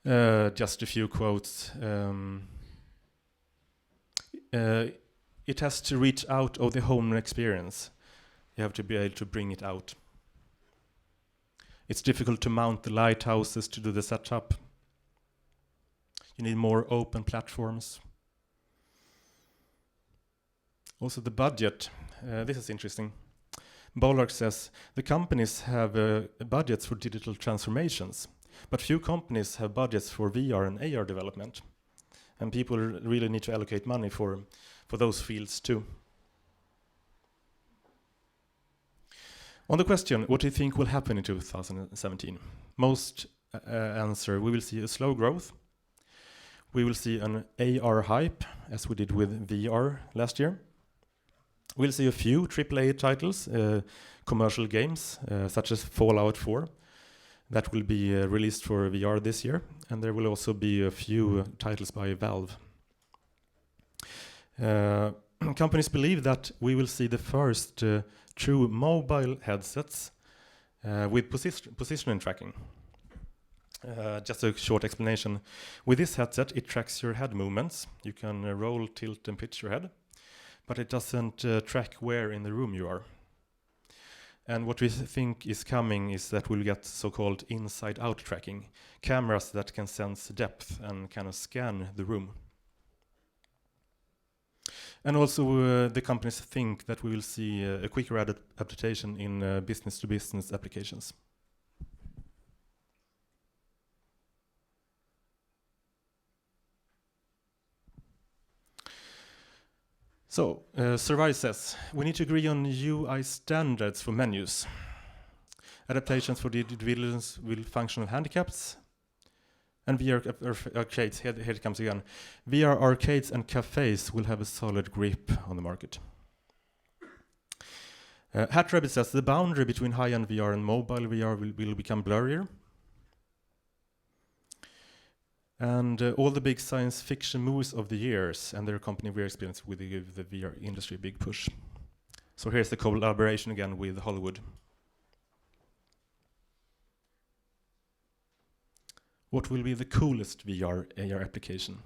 Speaker 11: Just a few quotes. It has to reach out of the home experience. You have to be able to bring it out. It's difficult to mount the lighthouses to do the setup. You need more open platforms. Also the budget. This is interesting. Bollark says, the companies have budgets for digital transformations, but few companies have budgets for VR and AR development. And people really need to allocate money for those fields too. On the question, what do you think will happen in 2017? Most answer, we will see a slow growth. We will see an AR hype, as we did with VR last year. We'll see a few AAA titles, commercial games, such as Fallout 4, that will be released for VR this year. And there will also be a few titles by Valve. Companies believe that we will see the first true mobile headsets with positioning tracking. Just a short explanation. With this headset, it tracks your head movements. You can roll, tilt, and pitch your head, but it doesn't track where in the room you are. And what we think is coming is that we'll get so-called inside-out tracking, cameras that can sense depth and kind of scan the room. And also the companies think that we will see a quicker adaptation in business-to-business applications. So, Survive says, we need to agree on UI standards for menus. Adaptations for the individuals with functional handicaps. And VR arcades, here it comes again. VR arcades and cafes will have a solid grip on the market. Hat Rabbit says, the boundary between high-end VR and mobile VR will become blurrier. And all the big science fiction movies of the years and their accompanying VR experience will give the VR industry a big push. So here's the collaboration again with Hollywood. What will be the coolest VR AR application?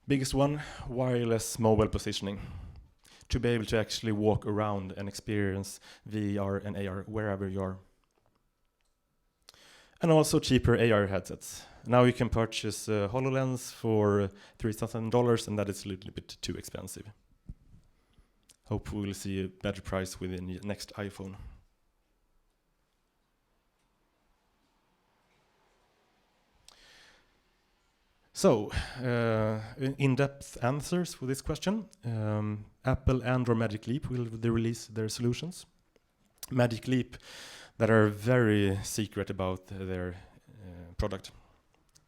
Speaker 11: Biggest one, wireless mobile positioning. To be able to actually walk around and experience VR and AR wherever you are. And also cheaper AR headsets. Now you can purchase HoloLens for $3,000 and that is a little bit too expensive. Hope we will see a better price with the next iPhone. So, in-depth answers for this question. Apple and or Magic Leap will release their solutions. Magic Leap that are very secret about their product,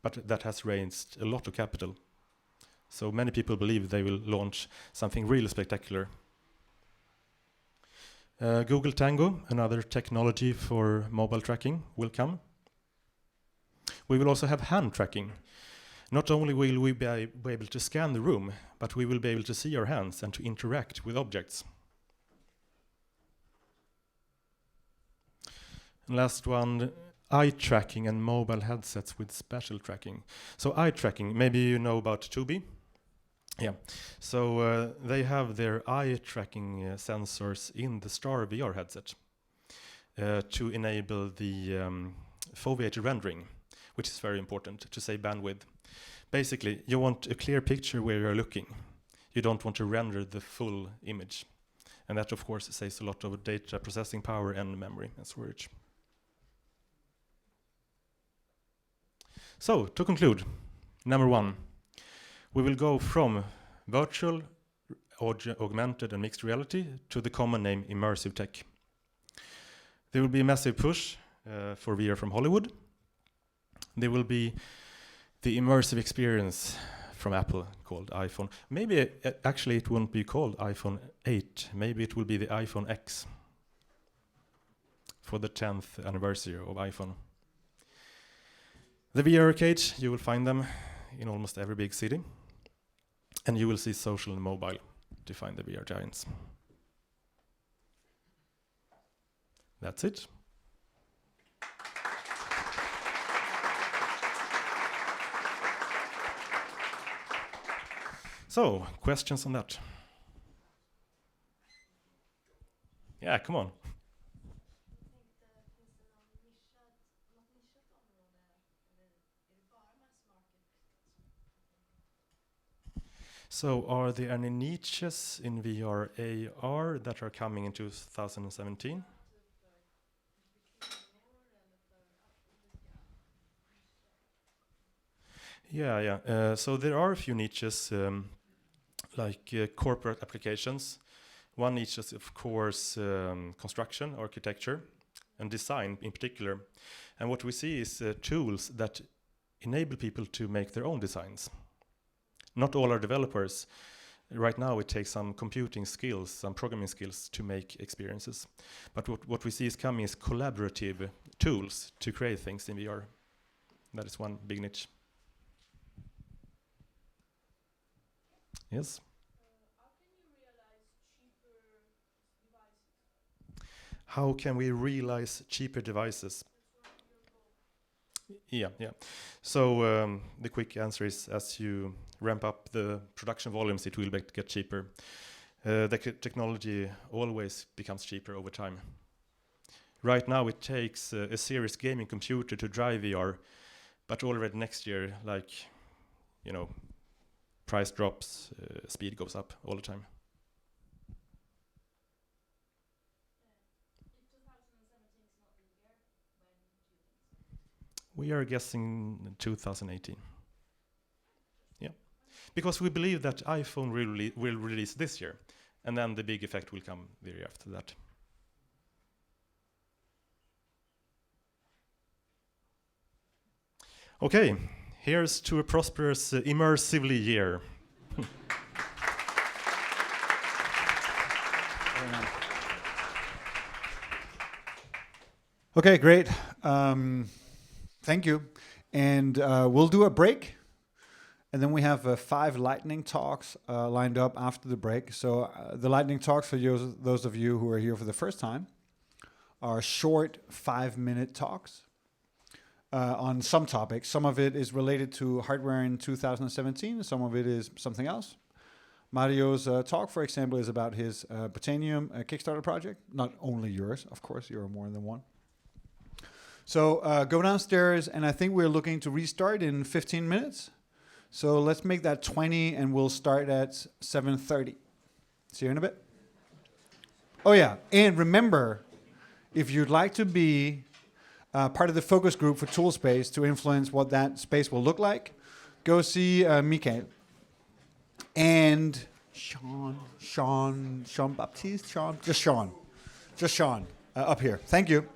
Speaker 11: but that has raised a lot of capital. So many people believe they will launch something really spectacular. Google Tango, another technology for mobile tracking, will come. We will also have hand tracking. Not only will we be able to scan the room, but we will be able to see our hands and to interact with objects. And last one, eye tracking and mobile headsets with spatial tracking. So eye tracking, maybe you know about Tubi. Yeah, so they have their eye tracking sensors in the Star VR headset to enable the foveated rendering, which is very important to save bandwidth. Basically, you want a clear picture where you're looking. You don't want to render the full image. And that, of course, saves a lot of data processing power and memory and storage. So, to conclude, number one, we will go from virtual, augmented and mixed reality to the common name immersive tech. There will be a massive push for VR from Hollywood. There will be the immersive experience from Apple called iPhone. Maybe actually it won't be called iPhone 8. Maybe it will be the iPhone X for the 10th anniversary of iPhone. The VR arcades, you will find them in almost every big city. And you will see social and mobile to find the VR giants. That's it. So, questions on that? Yeah, come on. So, are there any niches in VR AR that are coming in 2017? Yeah. So there are a few niches, like corporate applications. One niche is, of course, construction, architecture, and design in particular. And what we see is tools that enable people to make their own designs. Not all are developers. Right now it takes some computing skills, some programming skills to make experiences. But what we see is coming is collaborative tools to create things in VR. That is one big niche. Yes? How can we realize cheaper devices? Yeah. So the quick answer is, as you ramp up the production volumes, it will get cheaper. The technology always becomes cheaper over time. Right now it takes a serious gaming computer to drive VR, but already next year, like, you know, price drops, speed goes up all the time. We are guessing 2018. Yeah. because we believe that iPhone will release this year, and then the big effect will come very after that. Okay, here's to a prosperous immersively year.
Speaker 1: Okay, great. Thank you. And we'll do a break. And then we have 5 lightning talks lined up after the break. So the lightning talks, for those of you who are here for the first time, are short 5-minute talks on some topics. Some of it is related to hardware in 2017. Some of it is something else. Mario's talk, for example, is about his Botanium Kickstarter project. Not only yours, of course, you're more than one. So go downstairs, and I think we're looking to restart in 15 minutes. So let's make that 20, and we'll start at 7:30. See you in a bit. Oh yeah, and remember, if you'd like to be part of the focus group for Toolspace to influence what that space will look like, go see Mikael and Sean Baptiste, just Sean up here. Thank you.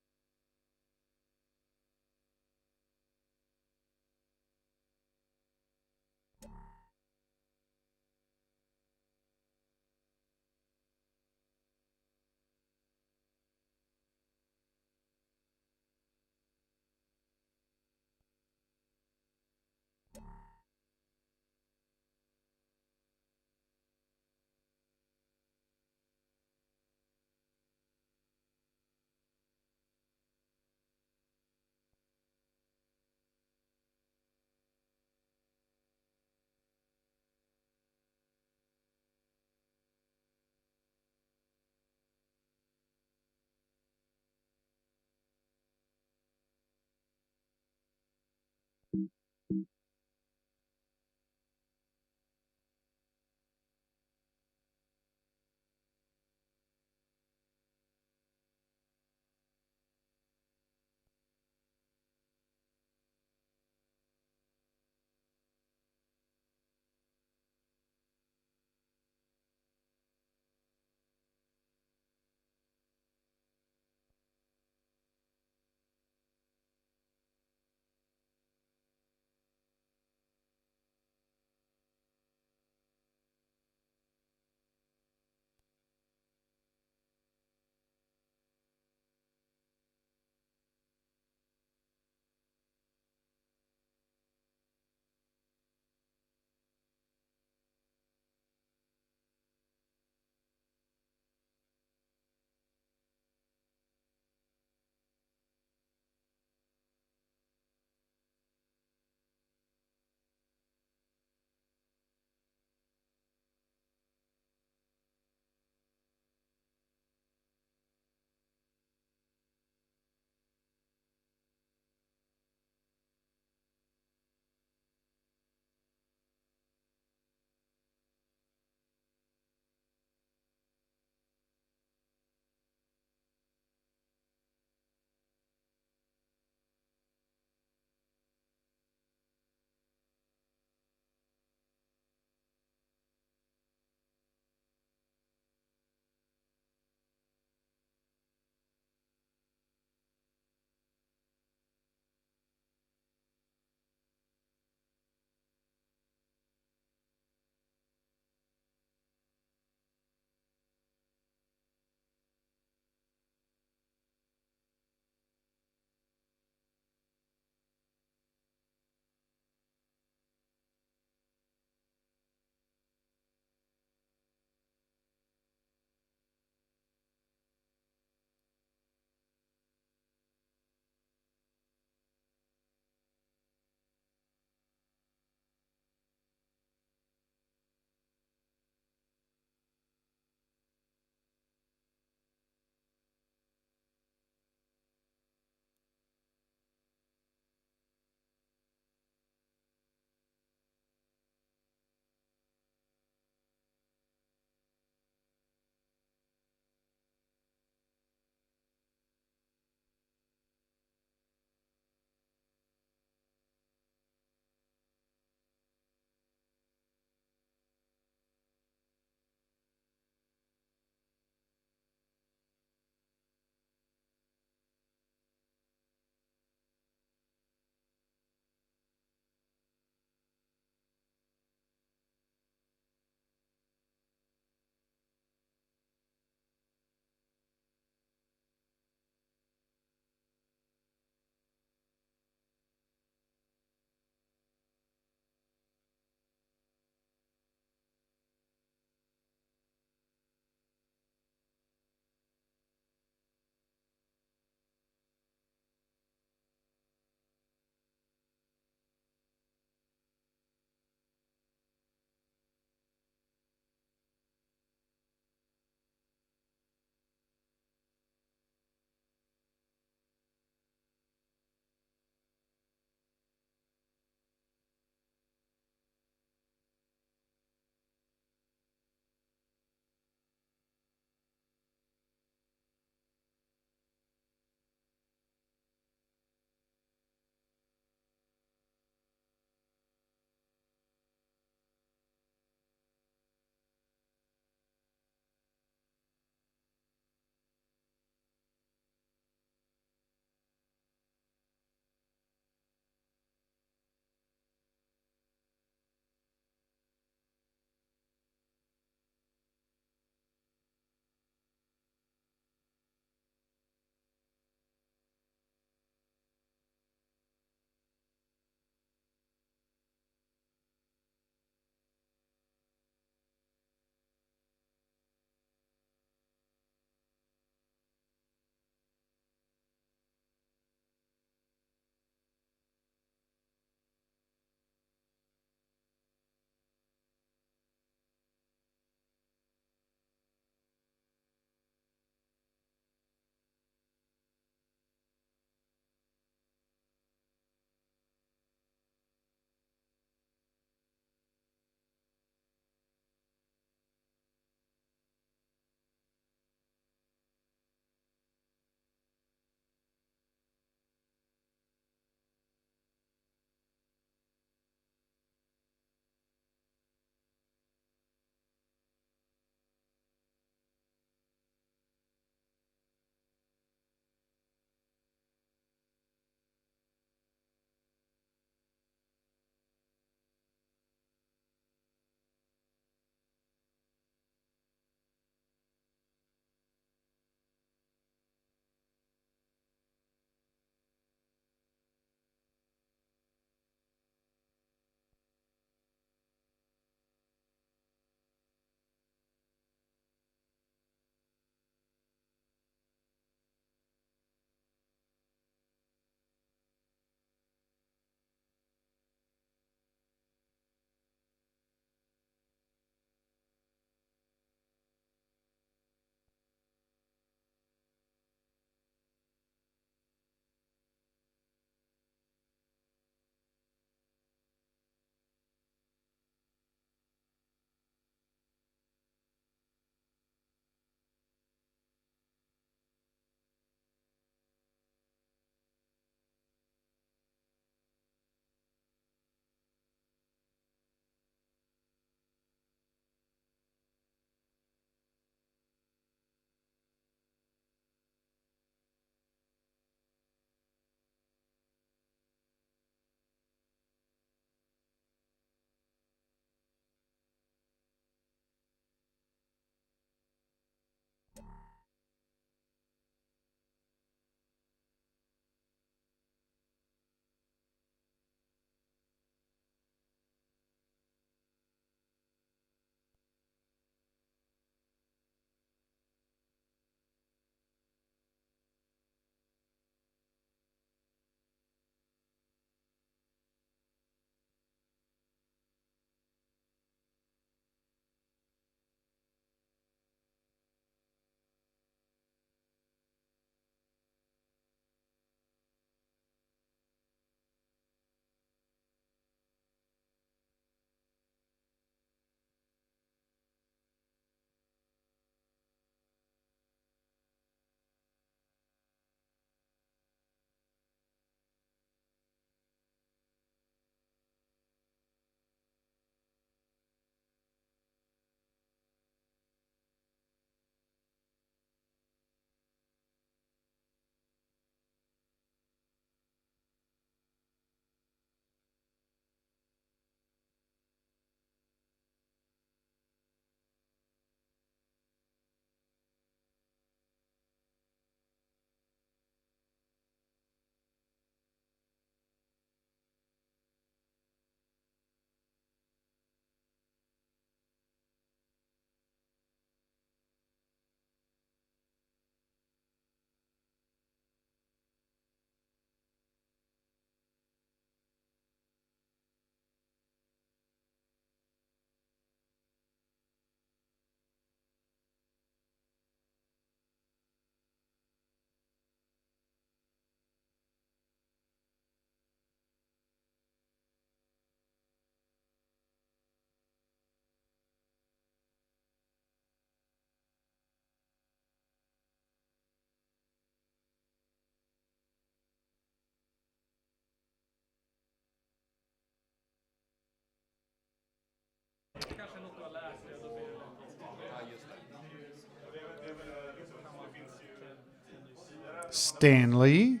Speaker 1: Stanley.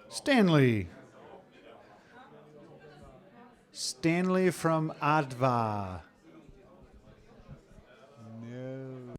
Speaker 1: Stanley. Stanley from Adva. No.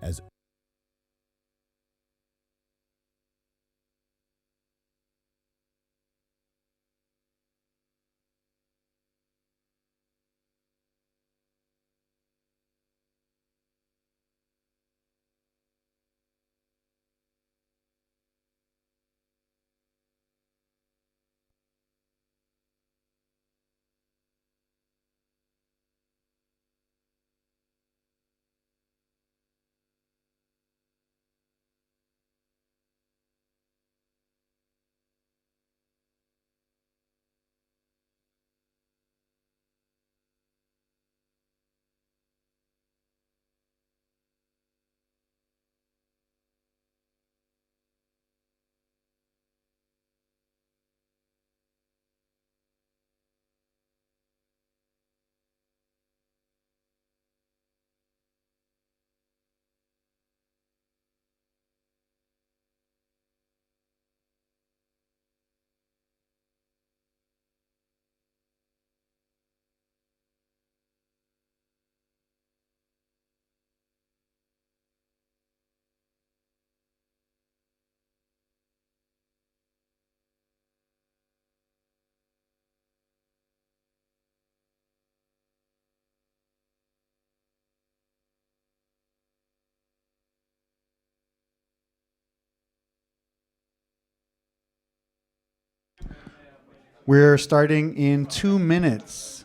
Speaker 12: As
Speaker 1: We're starting in 2 minutes.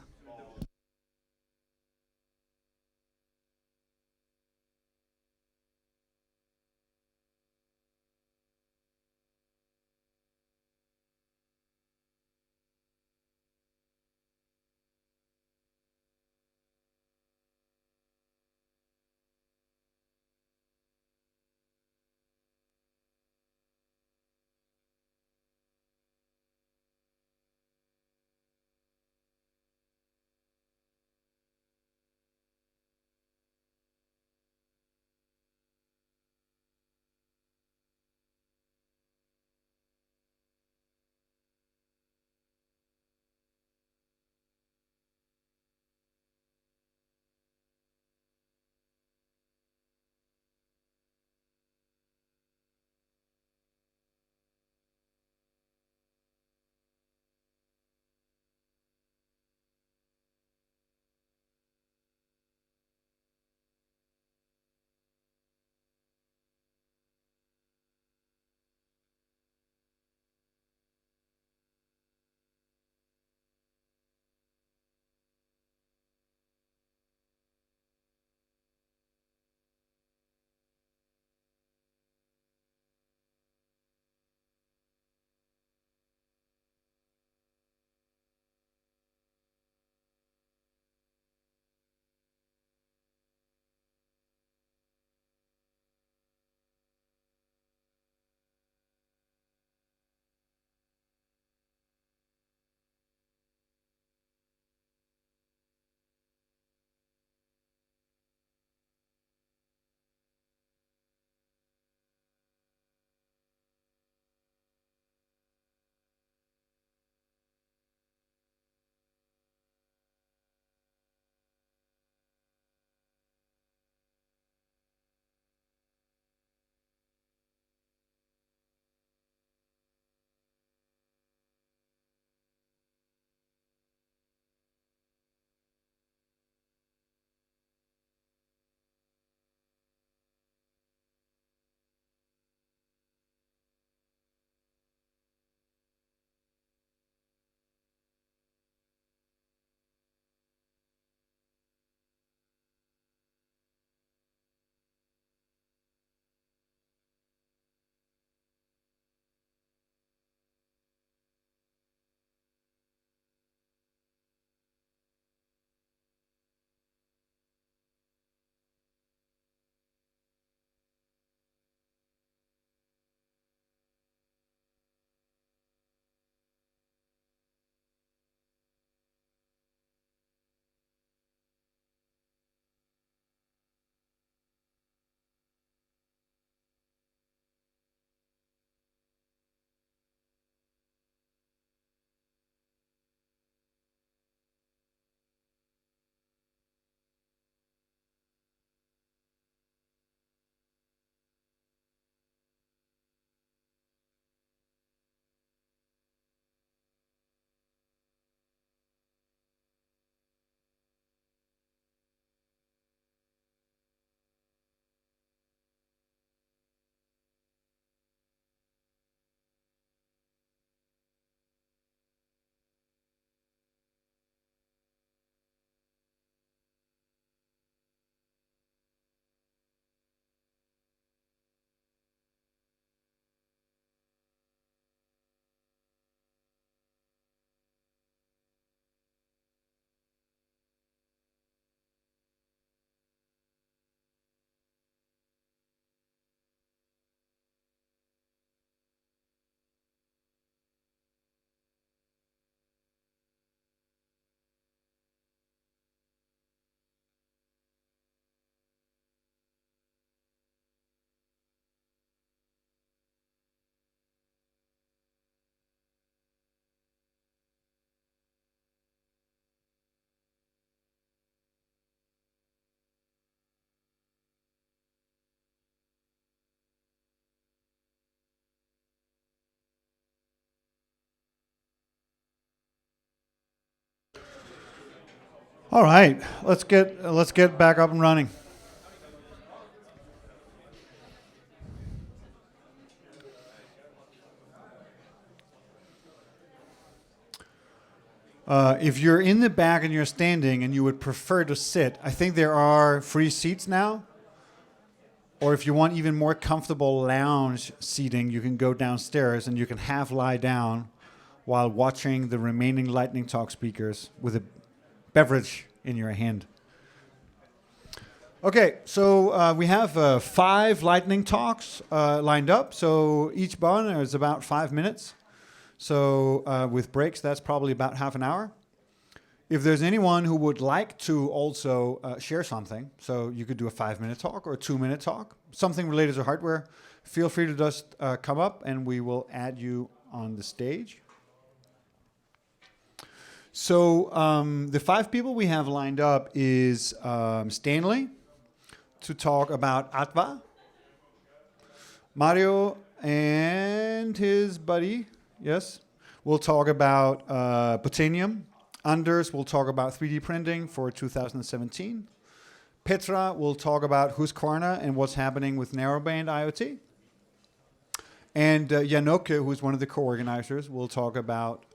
Speaker 1: All right, let's get back up and running. If you're in the back and you're standing and you would prefer to sit, I think there are free seats now. Or if you want even more comfortable lounge seating, you can go downstairs and you can half lie down while watching the remaining lightning talk speakers with a beverage in your hand. Okay, so we have 5 lightning talks lined up. So each one is about 5 minutes. So with breaks, that's probably about half an hour. If there's anyone who would like to also share something, so you could do a 5-minute talk or a 2-minute talk, something related to hardware, feel free to just come up and we will add you on the stage. So the 5 people we have lined up is Stanley to talk about ATVA, Mario and his buddy, yes, will talk about Botanium. Anders will talk about 3D printing for 2017. Petra will talk about Husqvarna and what's happening with narrowband IoT. And Janoke, who's one of the co-organizers, will talk about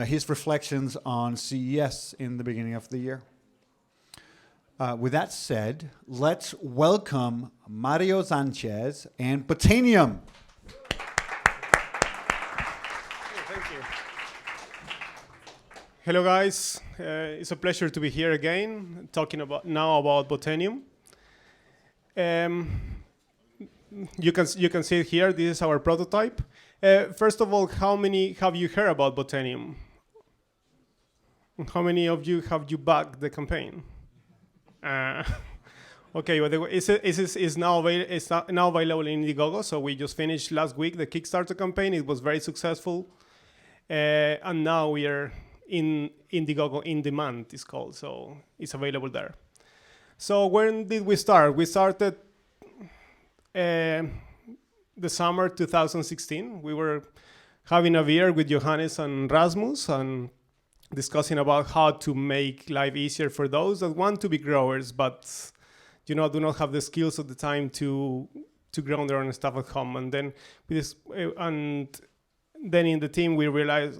Speaker 1: his reflections on CES in the beginning of the year. With that said, let's welcome Mario Sanchez and Botanium.
Speaker 12: Thank you. Hello, guys. It's a pleasure to be here again, talking about Botanium. You can see it here. This is our prototype. First of all, how many have you heard about Botanium? How many of you have you backed the campaign? Okay, well, it's now available in Indiegogo. So we just finished last week the Kickstarter campaign. It was very successful, and now we are in Indiegogo in demand, it's called, so it's available there. So when did we start? We started the summer 2016. We were having a beer with Johannes and Rasmus and discussing about how to make life easier for those that want to be growers, but do not have the skills at the time to grow their own stuff at home. And then in the team we realized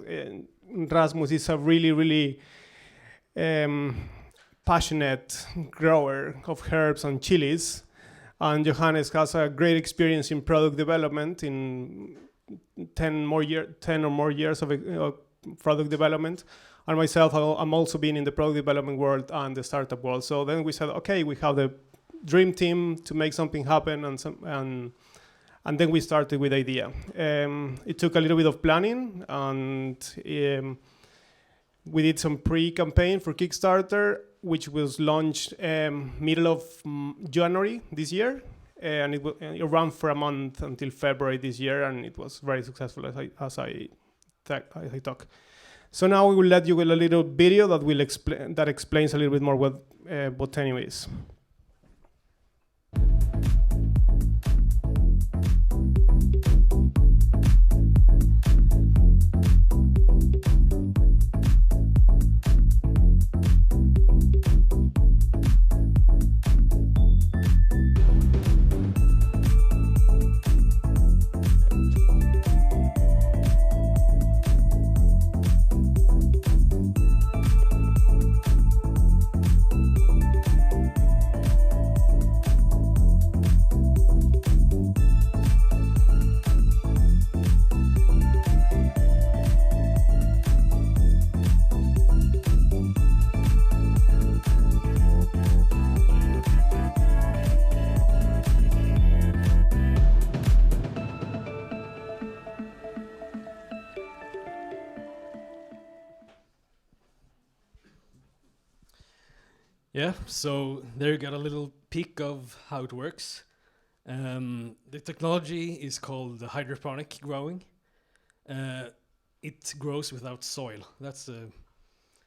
Speaker 12: Rasmus is a really passionate grower of herbs and chilies, and Johannes has a great experience in product development, in 10 or more years of product development. And myself, I'm also been in the product development world and the startup world. So then we said, okay, we have the dream team to make something happen, and then we started with the idea. It took a little bit of planning, and we did some pre-campaign for Kickstarter, which was launched middle of January this year, and it ran for a month until February this year, and it was very successful as I talk. So now we will let you with a little video that explains a little bit more what Botanium is.
Speaker 13: Yeah, so there you got a little peek of how it works. The technology is called hydroponic growing. It grows without soil. That's the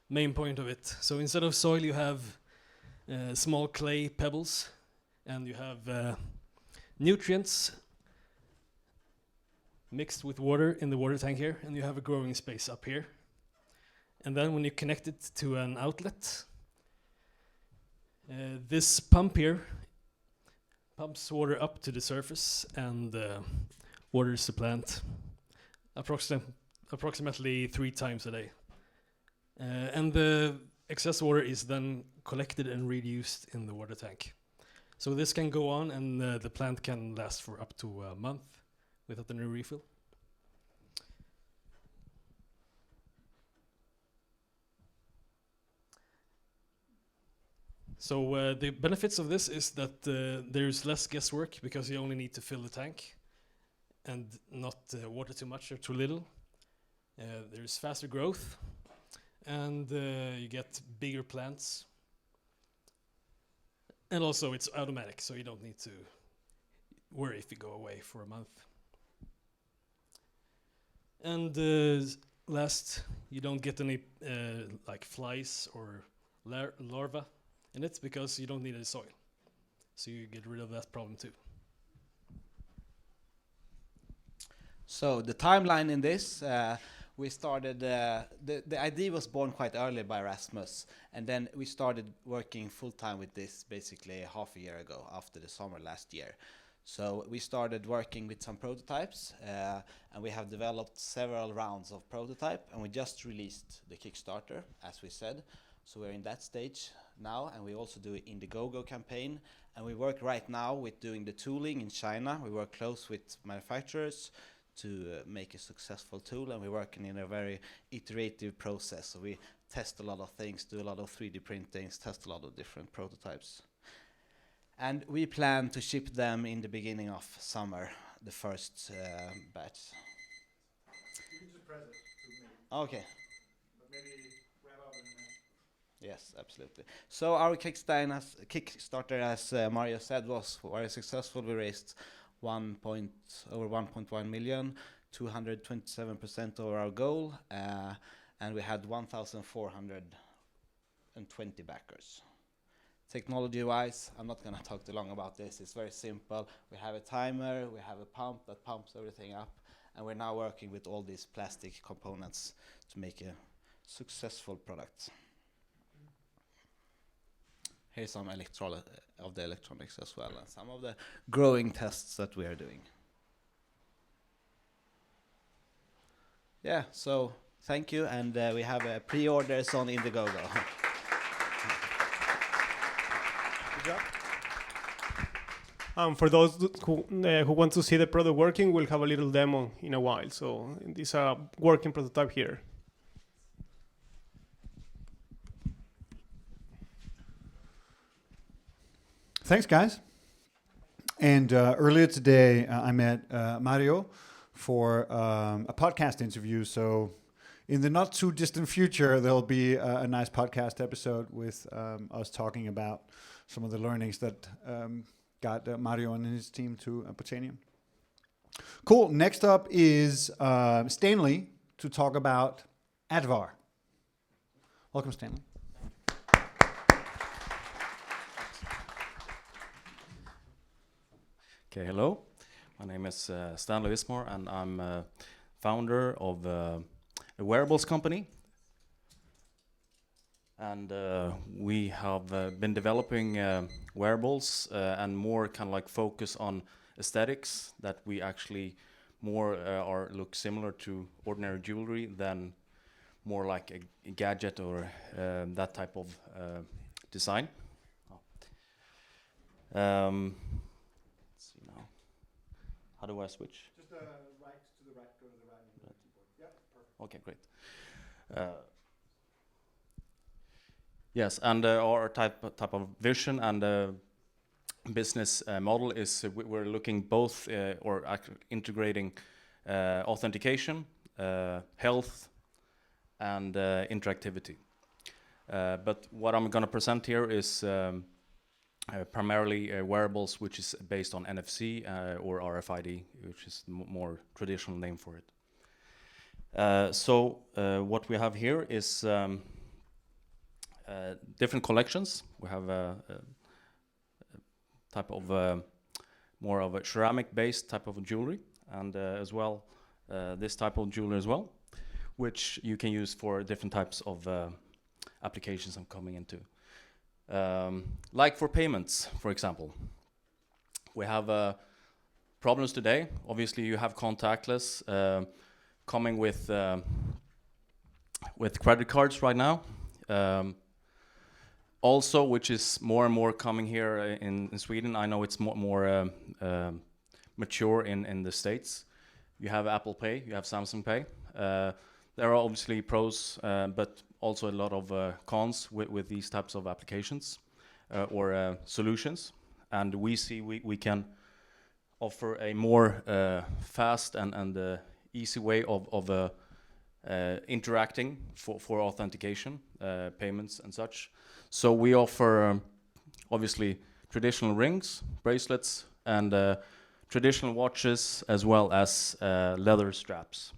Speaker 13: main point of it. So instead of soil, you have small clay pebbles, and you have nutrients mixed with water in the water tank here, and you have a growing space up here. And then when you connect it to an outlet, this pump here pumps water up to the surface and waters the plant approximately 3 times a day. And the excess water is then collected and reused in the water tank. So this can go on, and the plant can last for up to a month without any refill. So the benefits of this is that there's less guesswork because you only need to fill the tank and not water too much or too little. There's faster growth, and you get bigger plants. And also it's automatic, so you don't need to worry if you go away for a month. And last, you don't get any like flies or larvae in it because you don't need any soil. So you get rid of that problem too.
Speaker 14: So the timeline in this, we started, the idea was born quite early by Rasmus, and then we started working full-time with this basically half a year ago after the summer last year. So we started working with some prototypes, and we have developed several rounds of prototype, and we just released the Kickstarter, as we said. So we're in that stage now, and we also do an Indiegogo campaign, and we work right now with doing the tooling in China. We work close with manufacturers to make a successful tool, and we're working in a very iterative process. So we test a lot of things, do a lot of 3D printings, test a lot of different prototypes. And we plan to ship them in the beginning of summer, the first batch.
Speaker 1: You can just press it to me.
Speaker 14: Okay.
Speaker 1: But maybe wrap up in a minute.
Speaker 14: Yes, absolutely. So our Kickstarter, as Mario said, was very successful. We raised over 1.1 million, 227% over our goal, and we had 1,420 backers. Technology-wise, I'm not going to talk too long about this. It's very simple. We have a timer, we have a pump that pumps everything up, and we're now working with all these plastic components to make a successful product. Here's some of the electronics as well, and some of the growing tests that we are doing. Yeah, so thank you, and we have pre-orders on Indiegogo.
Speaker 1: Good job.
Speaker 12: For those who want to see the product working, we'll have a little demo in a while. So this is a working prototype here.
Speaker 1: Thanks, guys. And earlier today, I met Mario for a podcast interview. So in the not too distant future, there'll be a nice podcast episode with us talking about some of the learnings that got Mario and his team to Botanium. Cool. Next up is Stanley to talk about Advar. Welcome, Stanley.
Speaker 15: Okay, hello. My name is Stanley Wismore, and I'm founder of a wearables company. And we have been developing wearables and more kind of like focus on aesthetics, that we actually more look similar to ordinary jewelry than more like a gadget or that type of design. How do I switch?
Speaker 1: Just right to the right, go to the right on the keyboard. Yep, perfect.
Speaker 15: Okay, great. Yes, and our type of vision and business model is we're looking both or integrating authentication, health, and interactivity. But what I'm going to present here is primarily wearables, which is based on NFC or RFID, which is more traditional name for it. So what we have here is different collections. We have a type of more of a ceramic-based type of jewelry, and as well this type of jewelry as well, which you can use for different types of applications I'm coming into. Like for payments, for example. We have problems today. Obviously, you have contactless coming with with credit cards right now. Also, which is more and more coming here in Sweden. I know it's more mature in the States. You have Apple Pay, you have Samsung Pay. There are obviously pros, but also a lot of cons with these types of applications or solutions. And we see we can offer a more fast and easy way of interacting for authentication, payments and such. So we offer obviously traditional rings, bracelets, and traditional watches, as well as leather straps.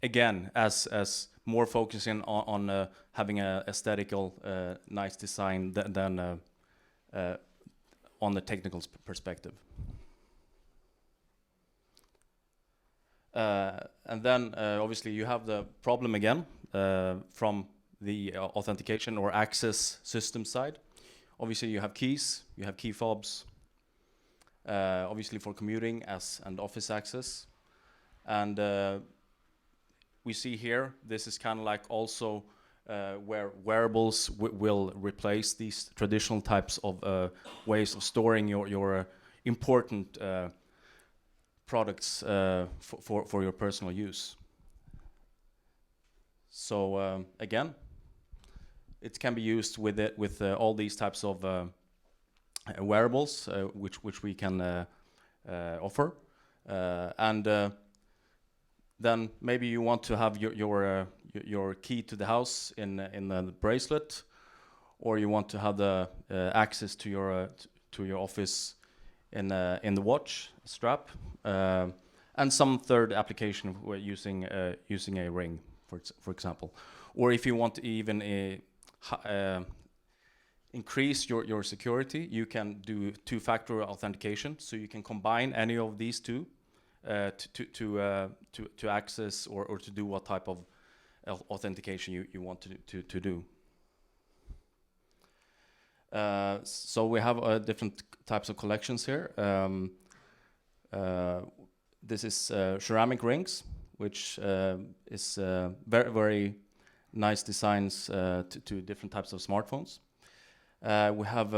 Speaker 15: Again, as more focusing on having a aesthetical, nice design than on the technical perspective. And then obviously you have the problem again from the authentication or access system side. Obviously you have keys, you have key fobs, obviously for commuting and office access. And we see here, this is kind of like also where wearables will replace these traditional types of ways of storing your important products for your personal use. So again, it can be used with all these types of wearables, which we can offer, and then maybe you want to have your key to the house in the bracelet, or you want to have the access to your office in the watch strap, and some third application where using a ring, for example, or if you want to even increase your security, you can do two-factor authentication. So you can combine any of these two to access or to do what type of authentication you want to do. So we have different types of collections here. This is ceramic rings, which is very, very nice designs to different types of smartphones. We have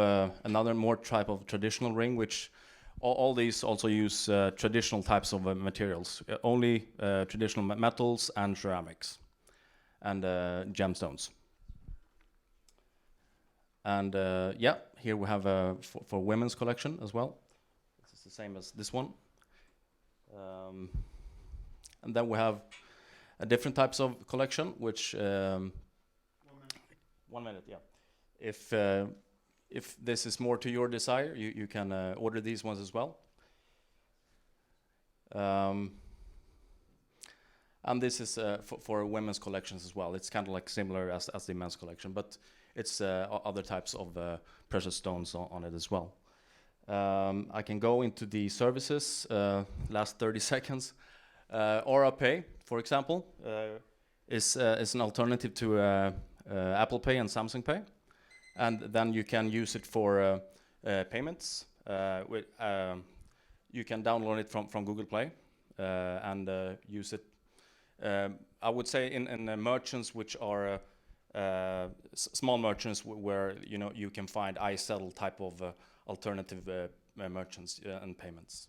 Speaker 15: another more type of traditional ring, which all these also use traditional types of materials, only traditional metals and ceramics and gemstones. And yeah, here we have for women's collection as well. This is the same as this one. And then we have different types of collection, which 1 minute, yeah. If this is more to your desire, you can order these ones as well. And this is for women's collections as well. It's kind of like similar as the men's collection, but it's other types of precious stones on it as well. I can go into the services, last 30 seconds. Aura Pay, for example, is an alternative to Apple Pay and Samsung Pay. And then you can use it for payments. You can download it from Google Play and use it. I would say in merchants which are small merchants where you can find iSettle type of alternative merchants and payments.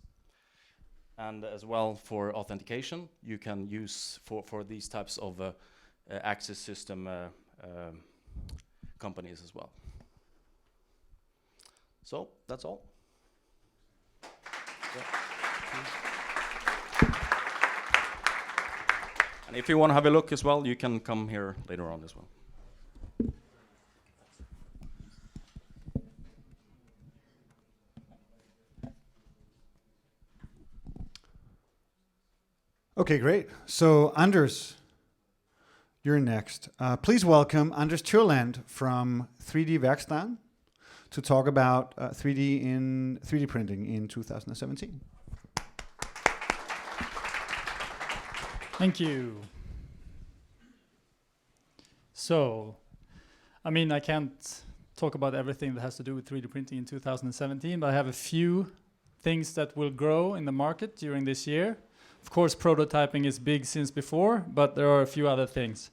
Speaker 15: And as well for authentication, you can use for these types of access system companies as well. So that's all. And if you want to have a look as well, you can come here later on as well.
Speaker 1: Okay, great. So Anders, you're next. Please welcome Anders Tyrland from 3D Verkstan to talk about 3D printing in 2017.
Speaker 16: Thank you. So, I mean, I can't talk about everything that has to do with 3D printing in 2017, but I have a few things that will grow in the market during this year. Of course, prototyping is big since before, but there are a few other things.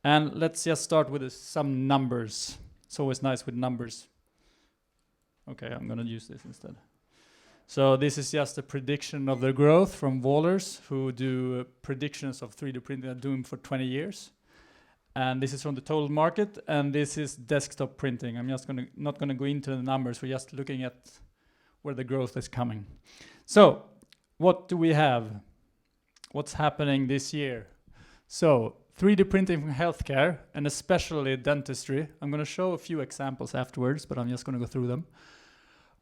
Speaker 16: And let's just start with some numbers. It's always nice with numbers. Okay, I'm going to use this instead. So this is just a prediction of the growth from Wohlers, who do predictions of 3D printing and doing for 20 years. And this is from the total market, and this is desktop printing. I'm just not going to go into the numbers. We're just looking at where the growth is coming. So what do we have? What's happening this year? So 3D printing from healthcare, and especially dentistry. I'm going to show a few examples afterwards, but I'm just going to go through them.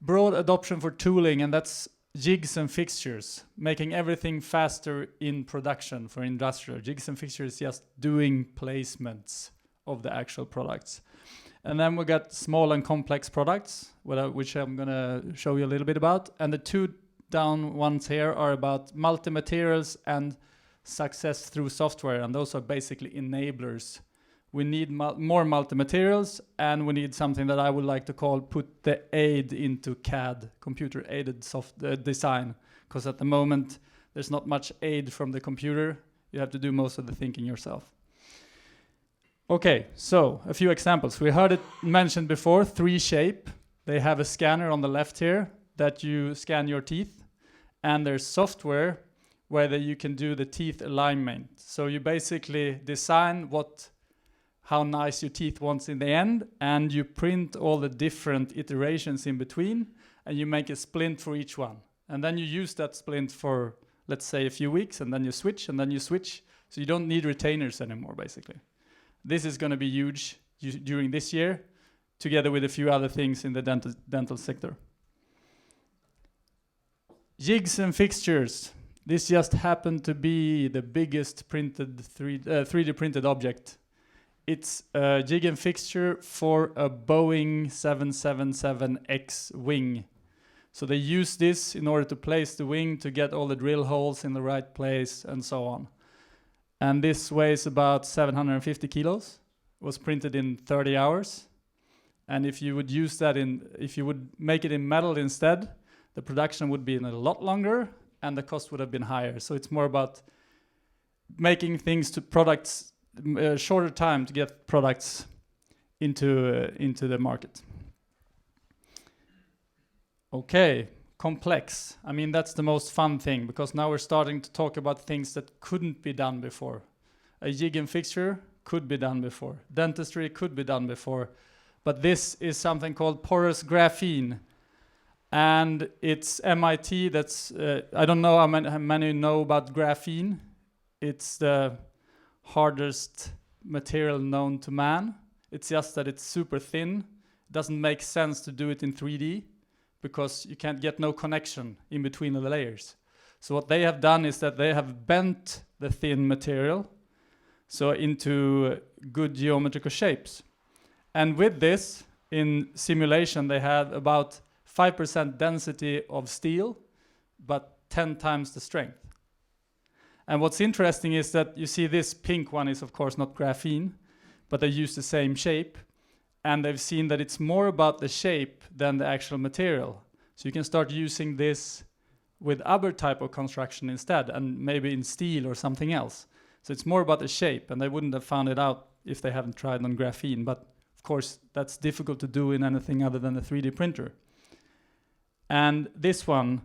Speaker 16: Broad adoption for tooling, and that's jigs and fixtures, making everything faster in production for industrial. Jigs and fixtures just doing placements of the actual products. And then we got small and complex products, which I'm going to show you a little bit about. And the two down ones here are about multi-materials and success through software, and those are basically enablers. We need more multi-materials, and we need something that I would like to call put the aid into CAD, computer-aided design, because at the moment there's not much aid from the computer. You have to do most of the thinking yourself. Okay, so a few examples. We heard it mentioned before, 3Shape. They have a scanner on the left here that you scan your teeth, and there's software where you can do the teeth alignment. So you basically design how nice your teeth wants in the end, and you print all the different iterations in between, and you make a splint for each one. And then you use that splint for, let's say, a few weeks, and then you switch, and then you switch. So you don't need retainers anymore, basically. This is going to be huge during this year, together with a few other things in the dental sector. Jigs and fixtures. This just happened to be the biggest printed 3D printed object. It's a jig and fixture for a Boeing 777X wing. So they use this in order to place the wing to get all the drill holes in the right place and so on. And this weighs about 750 kilos. It was printed in 30 hours. And if you would use that if you would make it in metal instead, the production would be in a lot longer and the cost would have been higher. So it's more about making things to products shorter time to get products into the market. Okay, complex. I mean, that's the most fun thing, because now we're starting to talk about things that couldn't be done before. A jig and fixture could be done before. Dentistry could be done before. But this is something called porous graphene. And it's MIT, I don't know how many know about graphene. It's the hardest material known to man. It's just that it's super thin. It doesn't make sense to do it in 3D because you can't get no connection in between the layers. So what they have done is that they have bent the thin material into good geometrical shapes. And with this, in simulation, they had about 5% density of steel, but 10 times the strength. And what's interesting is that you see this pink one is of course not graphene, but they use the same shape. And they've seen that it's more about the shape than the actual material. So you can start using this with other type of construction instead, and maybe in steel or something else. So it's more about the shape, and they wouldn't have found it out if they haven't tried on graphene. But of course, that's difficult to do in anything other than a 3D printer. And this one,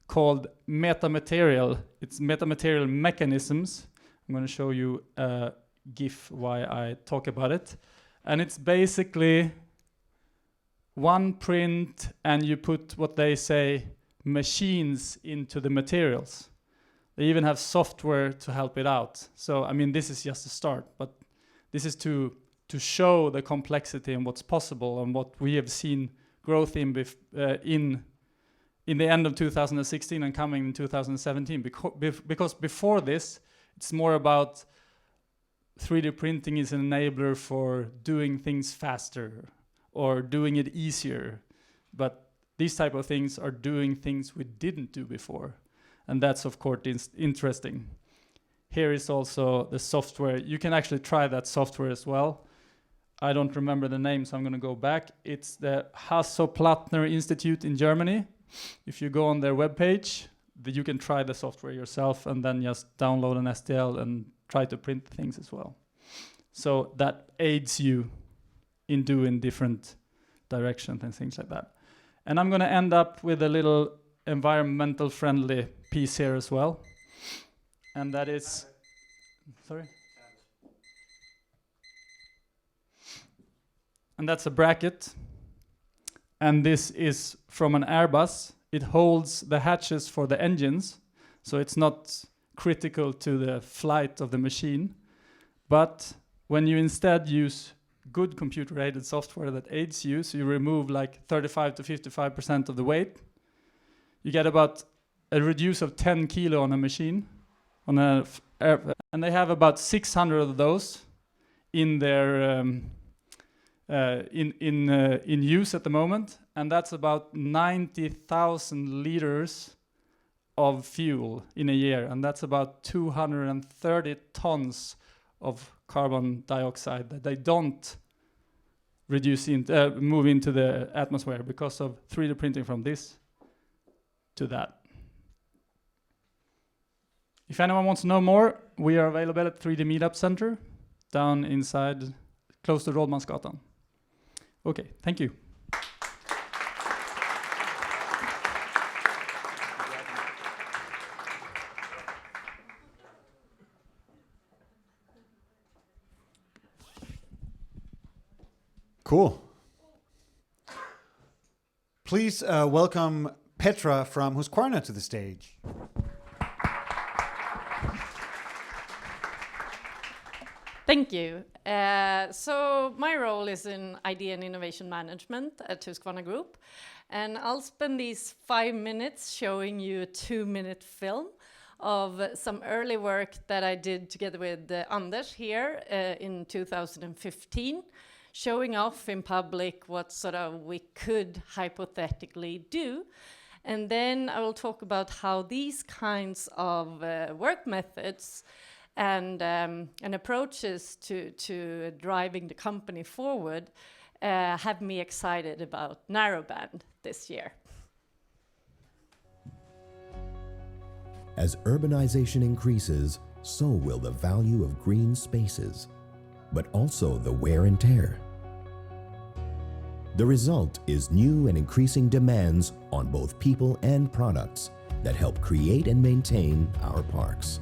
Speaker 16: called metamaterial. It's metamaterial mechanisms. I'm going to show you a GIF why I talk about it. And it's basically one print and you put what they say machines into the materials. They even have software to help it out. So, I mean, this is just a start, but this is to show the complexity and what's possible and what we have seen growth in the end of 2016 and coming in 2017, because before this, it's more about 3D printing is an enabler for doing things faster or doing it easier. But these type of things are doing things we didn't do before. And that's, of course, interesting. Here is also the software. You can actually try that software as well. I don't remember the name, so I'm going to go back. It's the Hasso-Plattner Institute in Germany. If you go on their webpage, you can try the software yourself and then just download an STL and try to print things as well. So that aids you in doing different directions and things like that. And I'm going to end up with a little environmental friendly piece here as well. And that is, sorry? And that's a bracket. And this is from an Airbus. It holds the hatches for the engines, so it's not critical to the flight of the machine. But when you instead use good computer-aided software that aids you, so you remove like 35 to 55% of the weight, you get about a reduce of 10 kilo on a machine, on and they have about 600 of those in their in use at the moment, and that's about 90,000 liters of fuel in a year, and that's about 230 tons of carbon dioxide that they don't reduce move into the atmosphere because of 3D printing from this to that. If anyone wants to know more, we are available at 3D Meetup Center down inside, close to Rådmansgatan. Okay, thank you.
Speaker 1: Cool. Please welcome Petra from Husqvarna to the stage.
Speaker 17: Thank you. So my role is in idea and innovation management at Husqvarna Group, and I'll spend these 5 minutes showing you a 2-minute film of some early work that I did together with Anders here in 2015, showing off in public what sort of we could hypothetically do. And then I will talk about how these kinds of work methods and approaches to driving the company forward have me excited about narrowband this year.
Speaker 18: As urbanization increases, so will the value of green spaces, but also the wear and tear. The result is new and increasing demands on both people and products that help create and maintain our parks.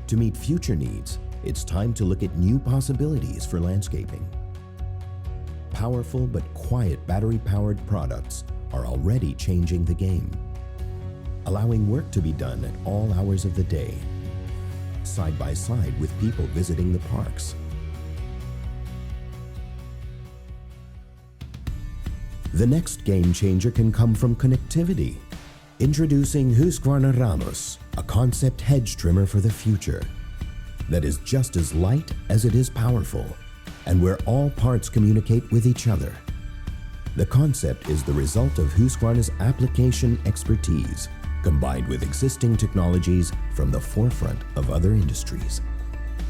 Speaker 18: To meet future needs, it's time to look at new possibilities for landscaping. Powerful but quiet battery-powered products are already changing the game, allowing work to be done at all hours of the day, side by side with people visiting the parks. The next game changer can come from connectivity. Introducing Husqvarna Ramos, a concept hedge trimmer for the future that is just as light as it is powerful, and where all parts communicate with each other. The concept is the result of Husqvarna's application expertise, combined with existing technologies from the forefront of other industries.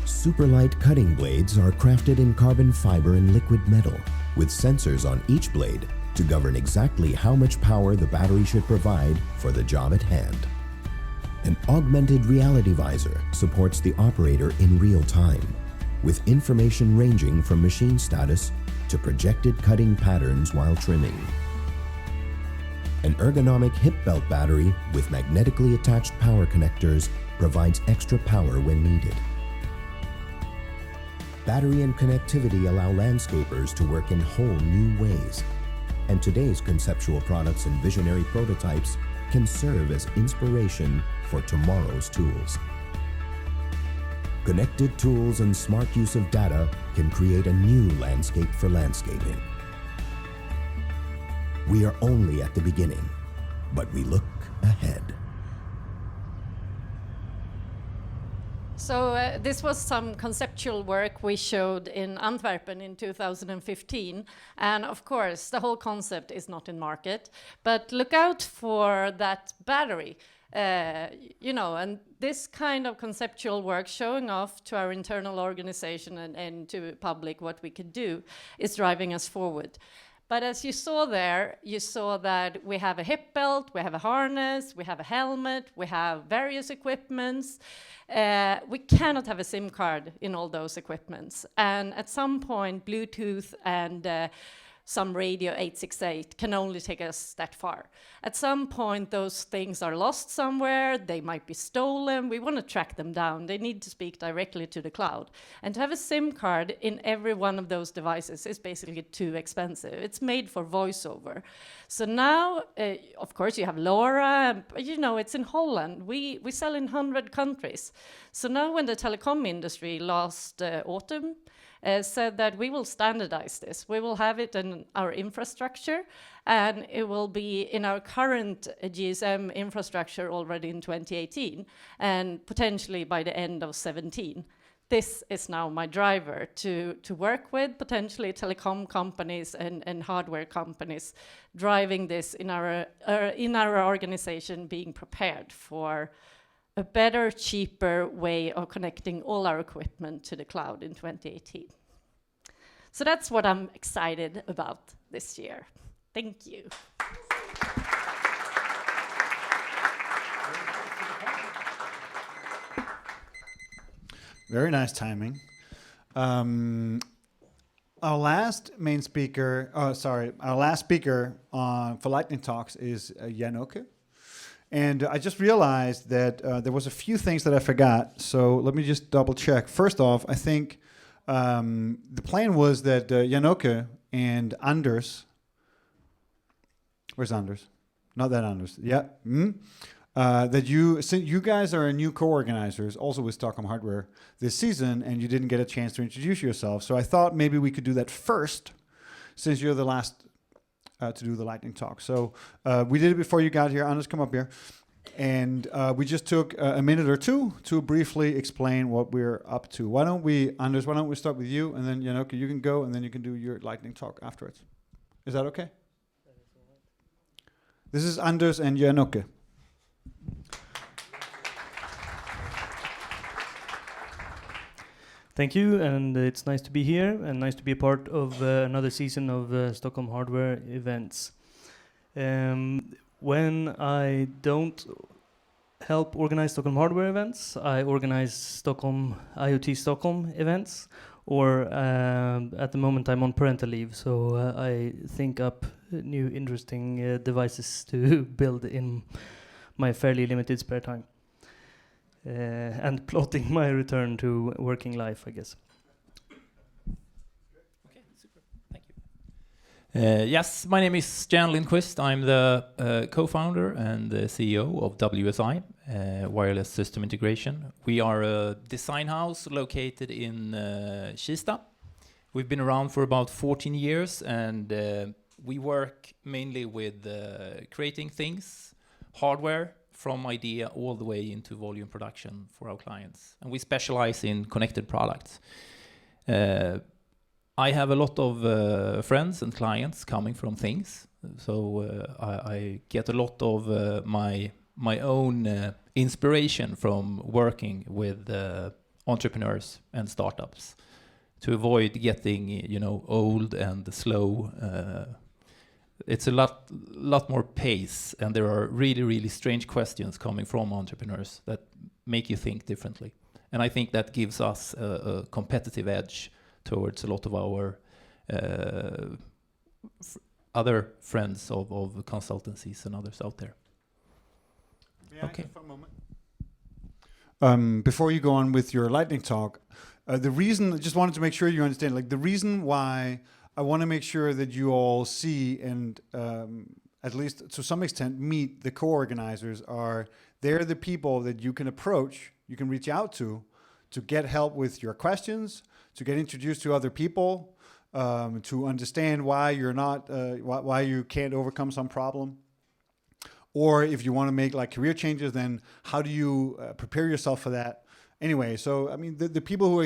Speaker 18: Superlight cutting blades are crafted in carbon fiber and liquid metal, with sensors on each blade to govern exactly how much power the battery should provide for the job at hand. An augmented reality visor supports the operator in real time, with information ranging from machine status to projected cutting patterns while trimming. An ergonomic hip belt battery with magnetically attached power connectors provides extra power when needed. Battery and connectivity allow landscapers to work in whole new ways, and today's conceptual products and visionary prototypes can serve as inspiration for tomorrow's tools. Connected tools and smart use of data can create a new landscape for landscaping. We are only at the beginning, but we look ahead.
Speaker 17: So this was some conceptual work we showed in Antwerp in 2015. And of course, the whole concept is not in market, but look out for that battery. And this kind of conceptual work showing off to our internal organization and to public what we could do is driving us forward. But as you saw there, you saw that we have a hip belt, we have a harness, we have a helmet, we have various equipments. We cannot have a SIM card in all those equipments. And at some point, Bluetooth and some radio 868 can only take us that far. At some point, those things are lost somewhere, they might be stolen, we want to track them down, they need to speak directly to the cloud. And to have a SIM card in every one of those devices is basically too expensive. It's made for voiceover. So now, of course, you have LoRa, you know, it's in Holland. We sell in 100 countries. So now when the telecom industry last autumn said that we will standardize this. We will have it in our infrastructure, and it will be in our current GSM infrastructure already in 2018, and potentially by the end of 2017. This is now my driver to work with potentially telecom companies and hardware companies driving this in our organization, being prepared for a better, cheaper way of connecting all our equipment to the cloud in 2018. So that's what I'm excited about this year. Thank you.
Speaker 1: Very nice timing. Our last main speaker, our last speaker for Lightning Talks is Jan-Åke. And I just realized that there was a few things that I forgot, so let me just double check. First off, I think the plan was that Jan-Åke and Anders, where's Anders? Not that Anders, yeah. That you guys are new co-organizers, also with Stockholm Hardware this season, and you didn't get a chance to introduce yourself. So I thought maybe we could do that first, since you're the last to do the lightning talk. So we did it before you got here. Anders, come up here. And we just took a minute or two to briefly explain what we're up to. Anders, why don't we start with you, and then Jan-Åke, you can go, and then you can do your lightning talk afterwards. Is that okay? This is Anders and Jan-Åke.
Speaker 19: Thank you, and it's nice to be here and nice to be a part of another season of Stockholm Hardware events. When I don't help organize Stockholm Hardware events, I organize Stockholm IoT Stockholm events, or at the moment I'm on parental leave, so I think up new interesting devices to build in my fairly limited spare time. And plotting my return to working life, I guess.
Speaker 20: Okay, super. Thank you. Yes, my name is Jan Lindqvist. I'm the co-founder and the CEO of WSI, Wireless System Integration. We are a design house located in Kista. We've been around for about 14 years, and we work mainly with creating things, hardware, from idea all the way into volume production for our clients. And we specialize in connected products. I have a lot of friends and clients coming from things. So I get a lot of my own inspiration from working with entrepreneurs and startups to avoid getting, old and slow. It's a lot more pace, and there are really, really strange questions coming from entrepreneurs that make you think differently. And I think that gives us a competitive edge towards a lot of our other friends of consultancies and others out there.
Speaker 1: Okay. For a moment. Before you go on with your lightning talk, the reason, I just wanted to make sure you understand, like the reason why I want to make sure that you all see and at least to some extent meet the co-organizers they're the people that you can approach, you can reach out to get help with your questions, to get introduced to other people, to understand why you're not, why you can't overcome some problem. Or if you want to make like career changes, then how do you prepare yourself for that? Anyway, so I mean, the people who are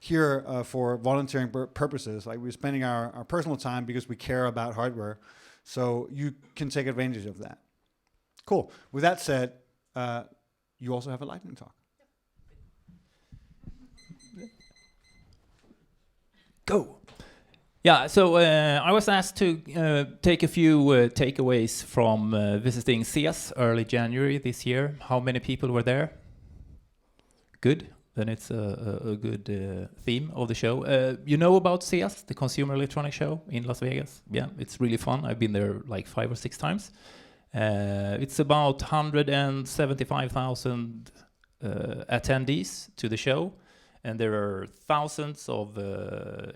Speaker 1: here for volunteering purposes. Like we're spending our personal time because we care about hardware, so you can take advantage of that. Cool. With that said, you also have a lightning talk.
Speaker 20: Go. Yeah, so I was asked to take a few takeaways from visiting CES early January this year. How many people were there? Good. Then it's a good theme of the show. You know about CES, the Consumer Electronics Show in Las Vegas? Yeah, it's really fun. I've been there like 5 or 6 times. It's about 175,000 attendees to the show, and there are thousands of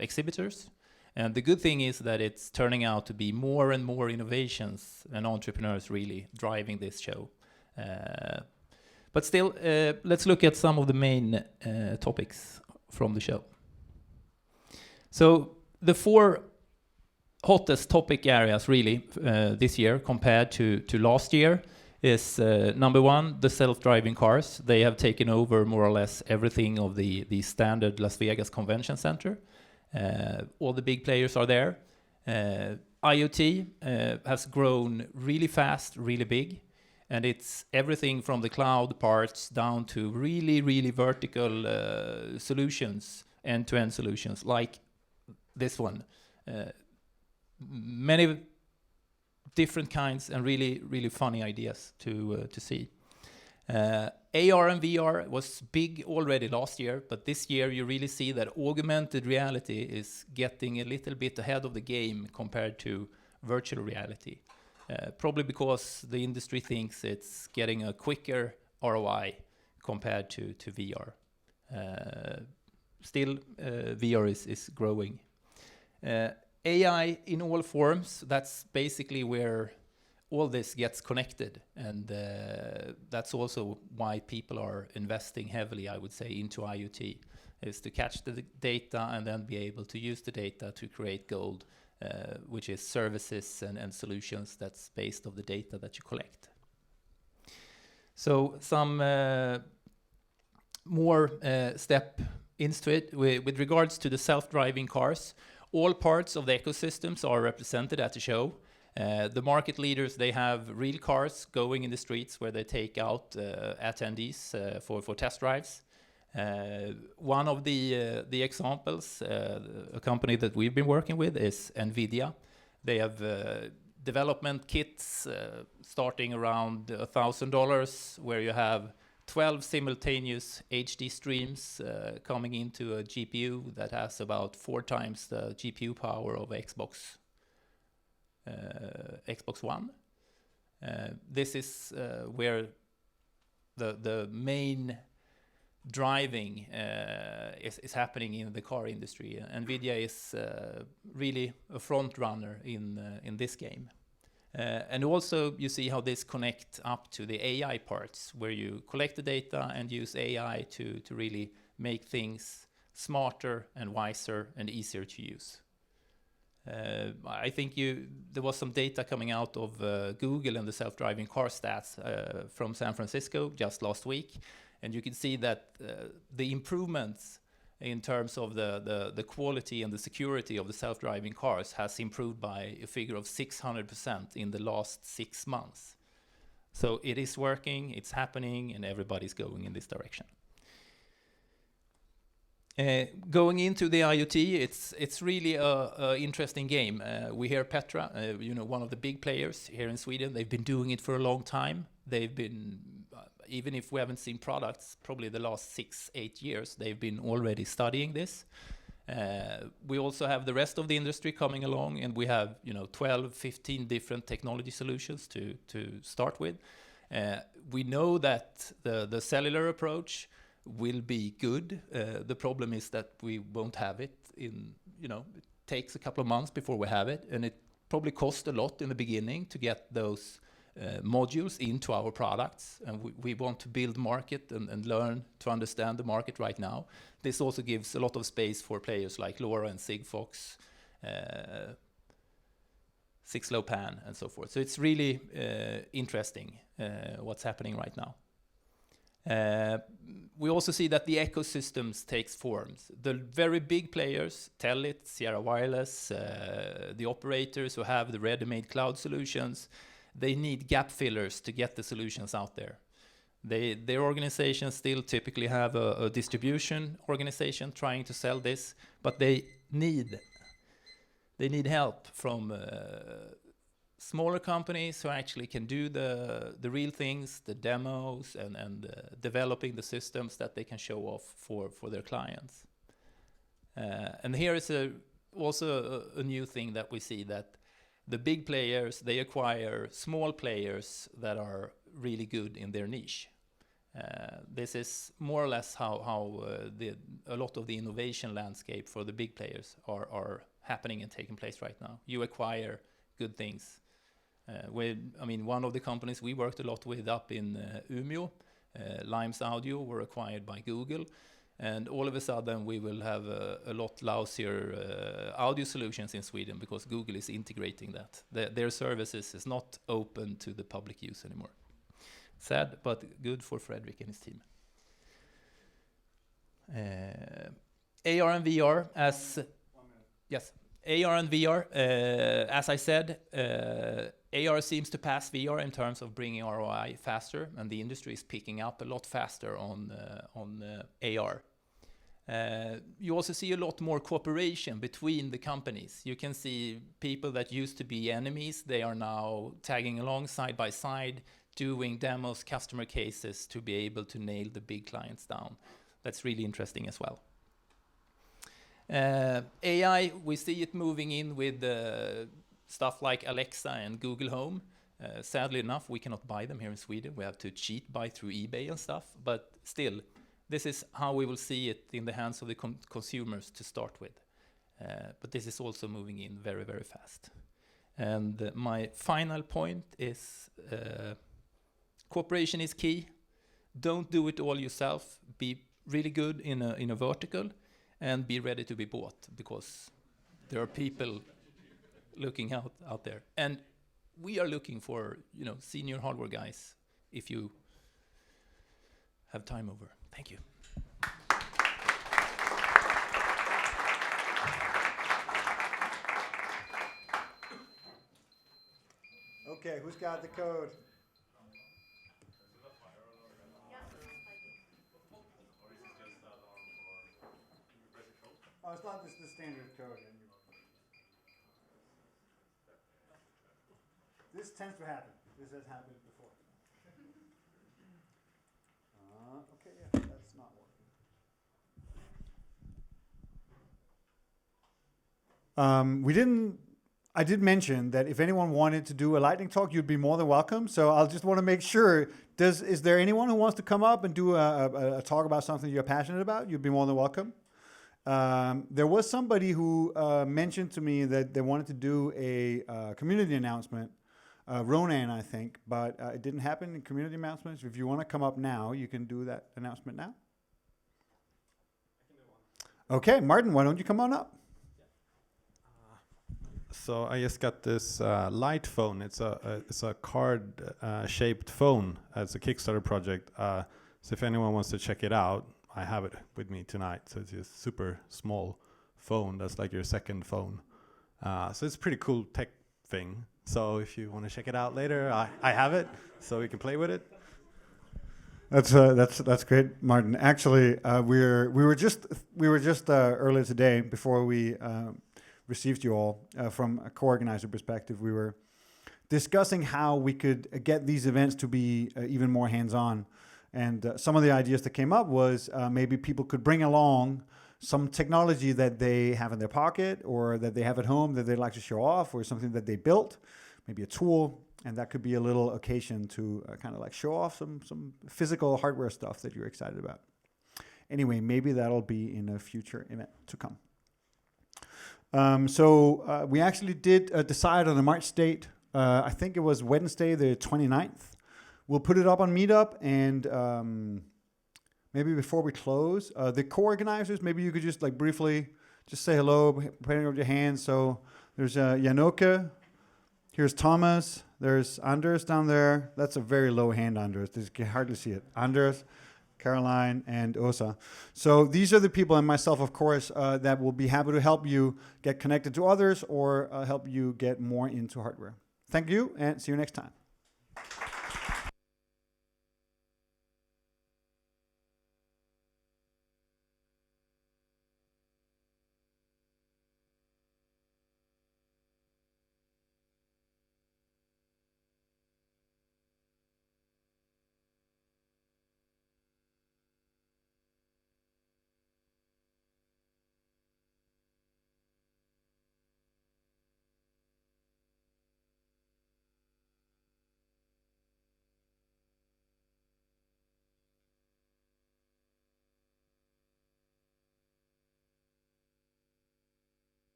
Speaker 20: exhibitors. And the good thing is that it's turning out to be more and more innovations and entrepreneurs really driving this show. But still, let's look at some of the main topics from the show. So the 4 hottest topic areas really this year compared to last year is number 1, the self-driving cars. They have taken over more or less everything of the standard Las Vegas Convention Center. All the big players are there. IoT has grown really fast, really big. And it's everything from the cloud parts down to really, really vertical solutions, end-to-end solutions, like this one. Many different kinds and really, really funny ideas to see. AR and VR was big already last year, but this year you really see that augmented reality is getting a little bit ahead of the game compared to virtual reality. Probably because the industry thinks it's getting a quicker ROI compared to VR. Still, VR is growing. AI in all forms, that's basically where all this gets connected. And that's also why people are investing heavily, I would say, into IoT, is to catch the data and then be able to use the data to create gold. Which is services and solutions that's based on the data that you collect. So some more step into it. With regards to the self-driving cars, all parts of the ecosystems are represented at the show. The market leaders, they have real cars going in the streets where they take out attendees for test drives. One of the examples, a company that we've been working with is NVIDIA. They have development kits starting around $1,000, where you have 12 simultaneous HD streams coming into a GPU that has about 4 times the GPU power of Xbox One. This is where the main driving is happening in the car industry. NVIDIA is really a front runner in this game. And also you see how this connects up to the AI parts, where you collect the data and use AI to really make things smarter and wiser and easier to use. I think there was some data coming out of Google and the self-driving car stats from San Francisco just last week. And you can see that the improvements in terms of the quality and the security of the self-driving cars has improved by a figure of 600% in the last 6 months. So it is working, it's happening, and everybody's going in this direction. Going into the IoT, it's really a interesting game. We hear Petra, one of the big players here in Sweden. They've been doing it for a long time. They've been, even if we haven't seen products, probably the last 6-8 years, they've been already studying this. We also have the rest of the industry coming along, and we have 12-15 different technology solutions to start with. We know that the cellular approach will be good. The problem is that we won't have it it takes a couple of months before we have it, and it probably costs a lot in the beginning to get those modules into our products, and we want to build market and learn to understand the market right now. This also gives a lot of space for players like LoRa and Sigfox, 6LoWPAN and so forth. So it's really interesting what's happening right now. We also see that the ecosystems takes forms. The very big players, Telit, Sierra Wireless, the operators who have the ready-made cloud solutions, they need gap fillers to get the solutions out there. Their organizations still typically have a distribution organization trying to sell this, but they need they need help from smaller companies who actually can do the real things, the demos, and developing the systems that they can show off for their clients. And here is also a new thing that we see, that the big players, they acquire small players that are really good in their niche. This is more or less how a lot of the innovation landscape for the big players are happening and taking place right now. You acquire good things. One of the companies we worked a lot with up in Umeå, livestream, were acquired by Google. And all of a sudden, we will have a lot lousier audio solutions in Sweden because Google is integrating that. Their services is not open to the public use anymore. Sad, but good for Fredrik and his team. AR and VR, AR and VR, as I said, AR seems to pass VR in terms of bringing ROI faster, and the industry is picking up a lot faster on AR. You also see a lot more cooperation between the companies. You can see people that used to be enemies, they are now tagging along side by side, doing demos, customer cases to be able to nail the big clients down. That's really interesting as well. AI, we see it moving in with stuff like Alexa and Google Home. Sadly enough, we cannot buy them here in Sweden. We have to cheat buy through eBay and stuff, but still, this is how we will see it in the hands of the consumers to start with. But this is also moving in very, very fast. And my final point is cooperation is key. Don't do it all yourself. Be really good in a vertical and be ready to be bought, because there are people looking out there. And we are looking for senior hardware guys if you have time over. Thank you.
Speaker 1: Okay, who's got the code? Oh, it's not just the standard code. This tends to happen. This has happened before. Okay, yeah, that's not working. I did mention that if anyone wanted to do a lightning talk, you'd be more than welcome. So I'll just want to make sure, is there anyone who wants to come up and do a talk about something you're passionate about? You'd be more than welcome. There was somebody who mentioned to me that they wanted to do a community announcement, Ronan, I think, but it didn't happen in community announcements. If you want to come up now, you can do that announcement now. Okay, Martin, why don't you come on up?
Speaker 8: So I just got this light phone. It's a card shaped phone. It's a Kickstarter project. So if anyone wants to check it out, I have it with me tonight. So it's a super small phone. That's like your second phone. So it's a pretty cool tech thing. So if you want to check it out later, I have it, so we can play with it.
Speaker 1: That's great, Martin. Actually, we were just earlier today, before we received you all, from a co-organizer perspective, we were discussing how we could get these events to be even more hands-on. And some of the ideas that came up was maybe people could bring along some technology that they have in their pocket or that they have at home that they'd like to show off, or something that they built, maybe a tool, and that could be a little occasion to kind of like show off some physical hardware stuff that you're excited about. Anyway, maybe that'll be in a future event to come. So we actually did decide on a March date. I think it was Wednesday the 29th. We'll put it up on Meetup, and maybe before we close, the co-organizers, maybe you could just like briefly just say hello, putting up your hands. So there's Janoka, here's Thomas, there's Anders down there. That's a very low hand, Anders. You can hardly see it. Anders, Caroline, and Osa. So these are the people, and myself, of course, that will be happy to help you get connected to others or help you get more into hardware. Thank you, and see you next time.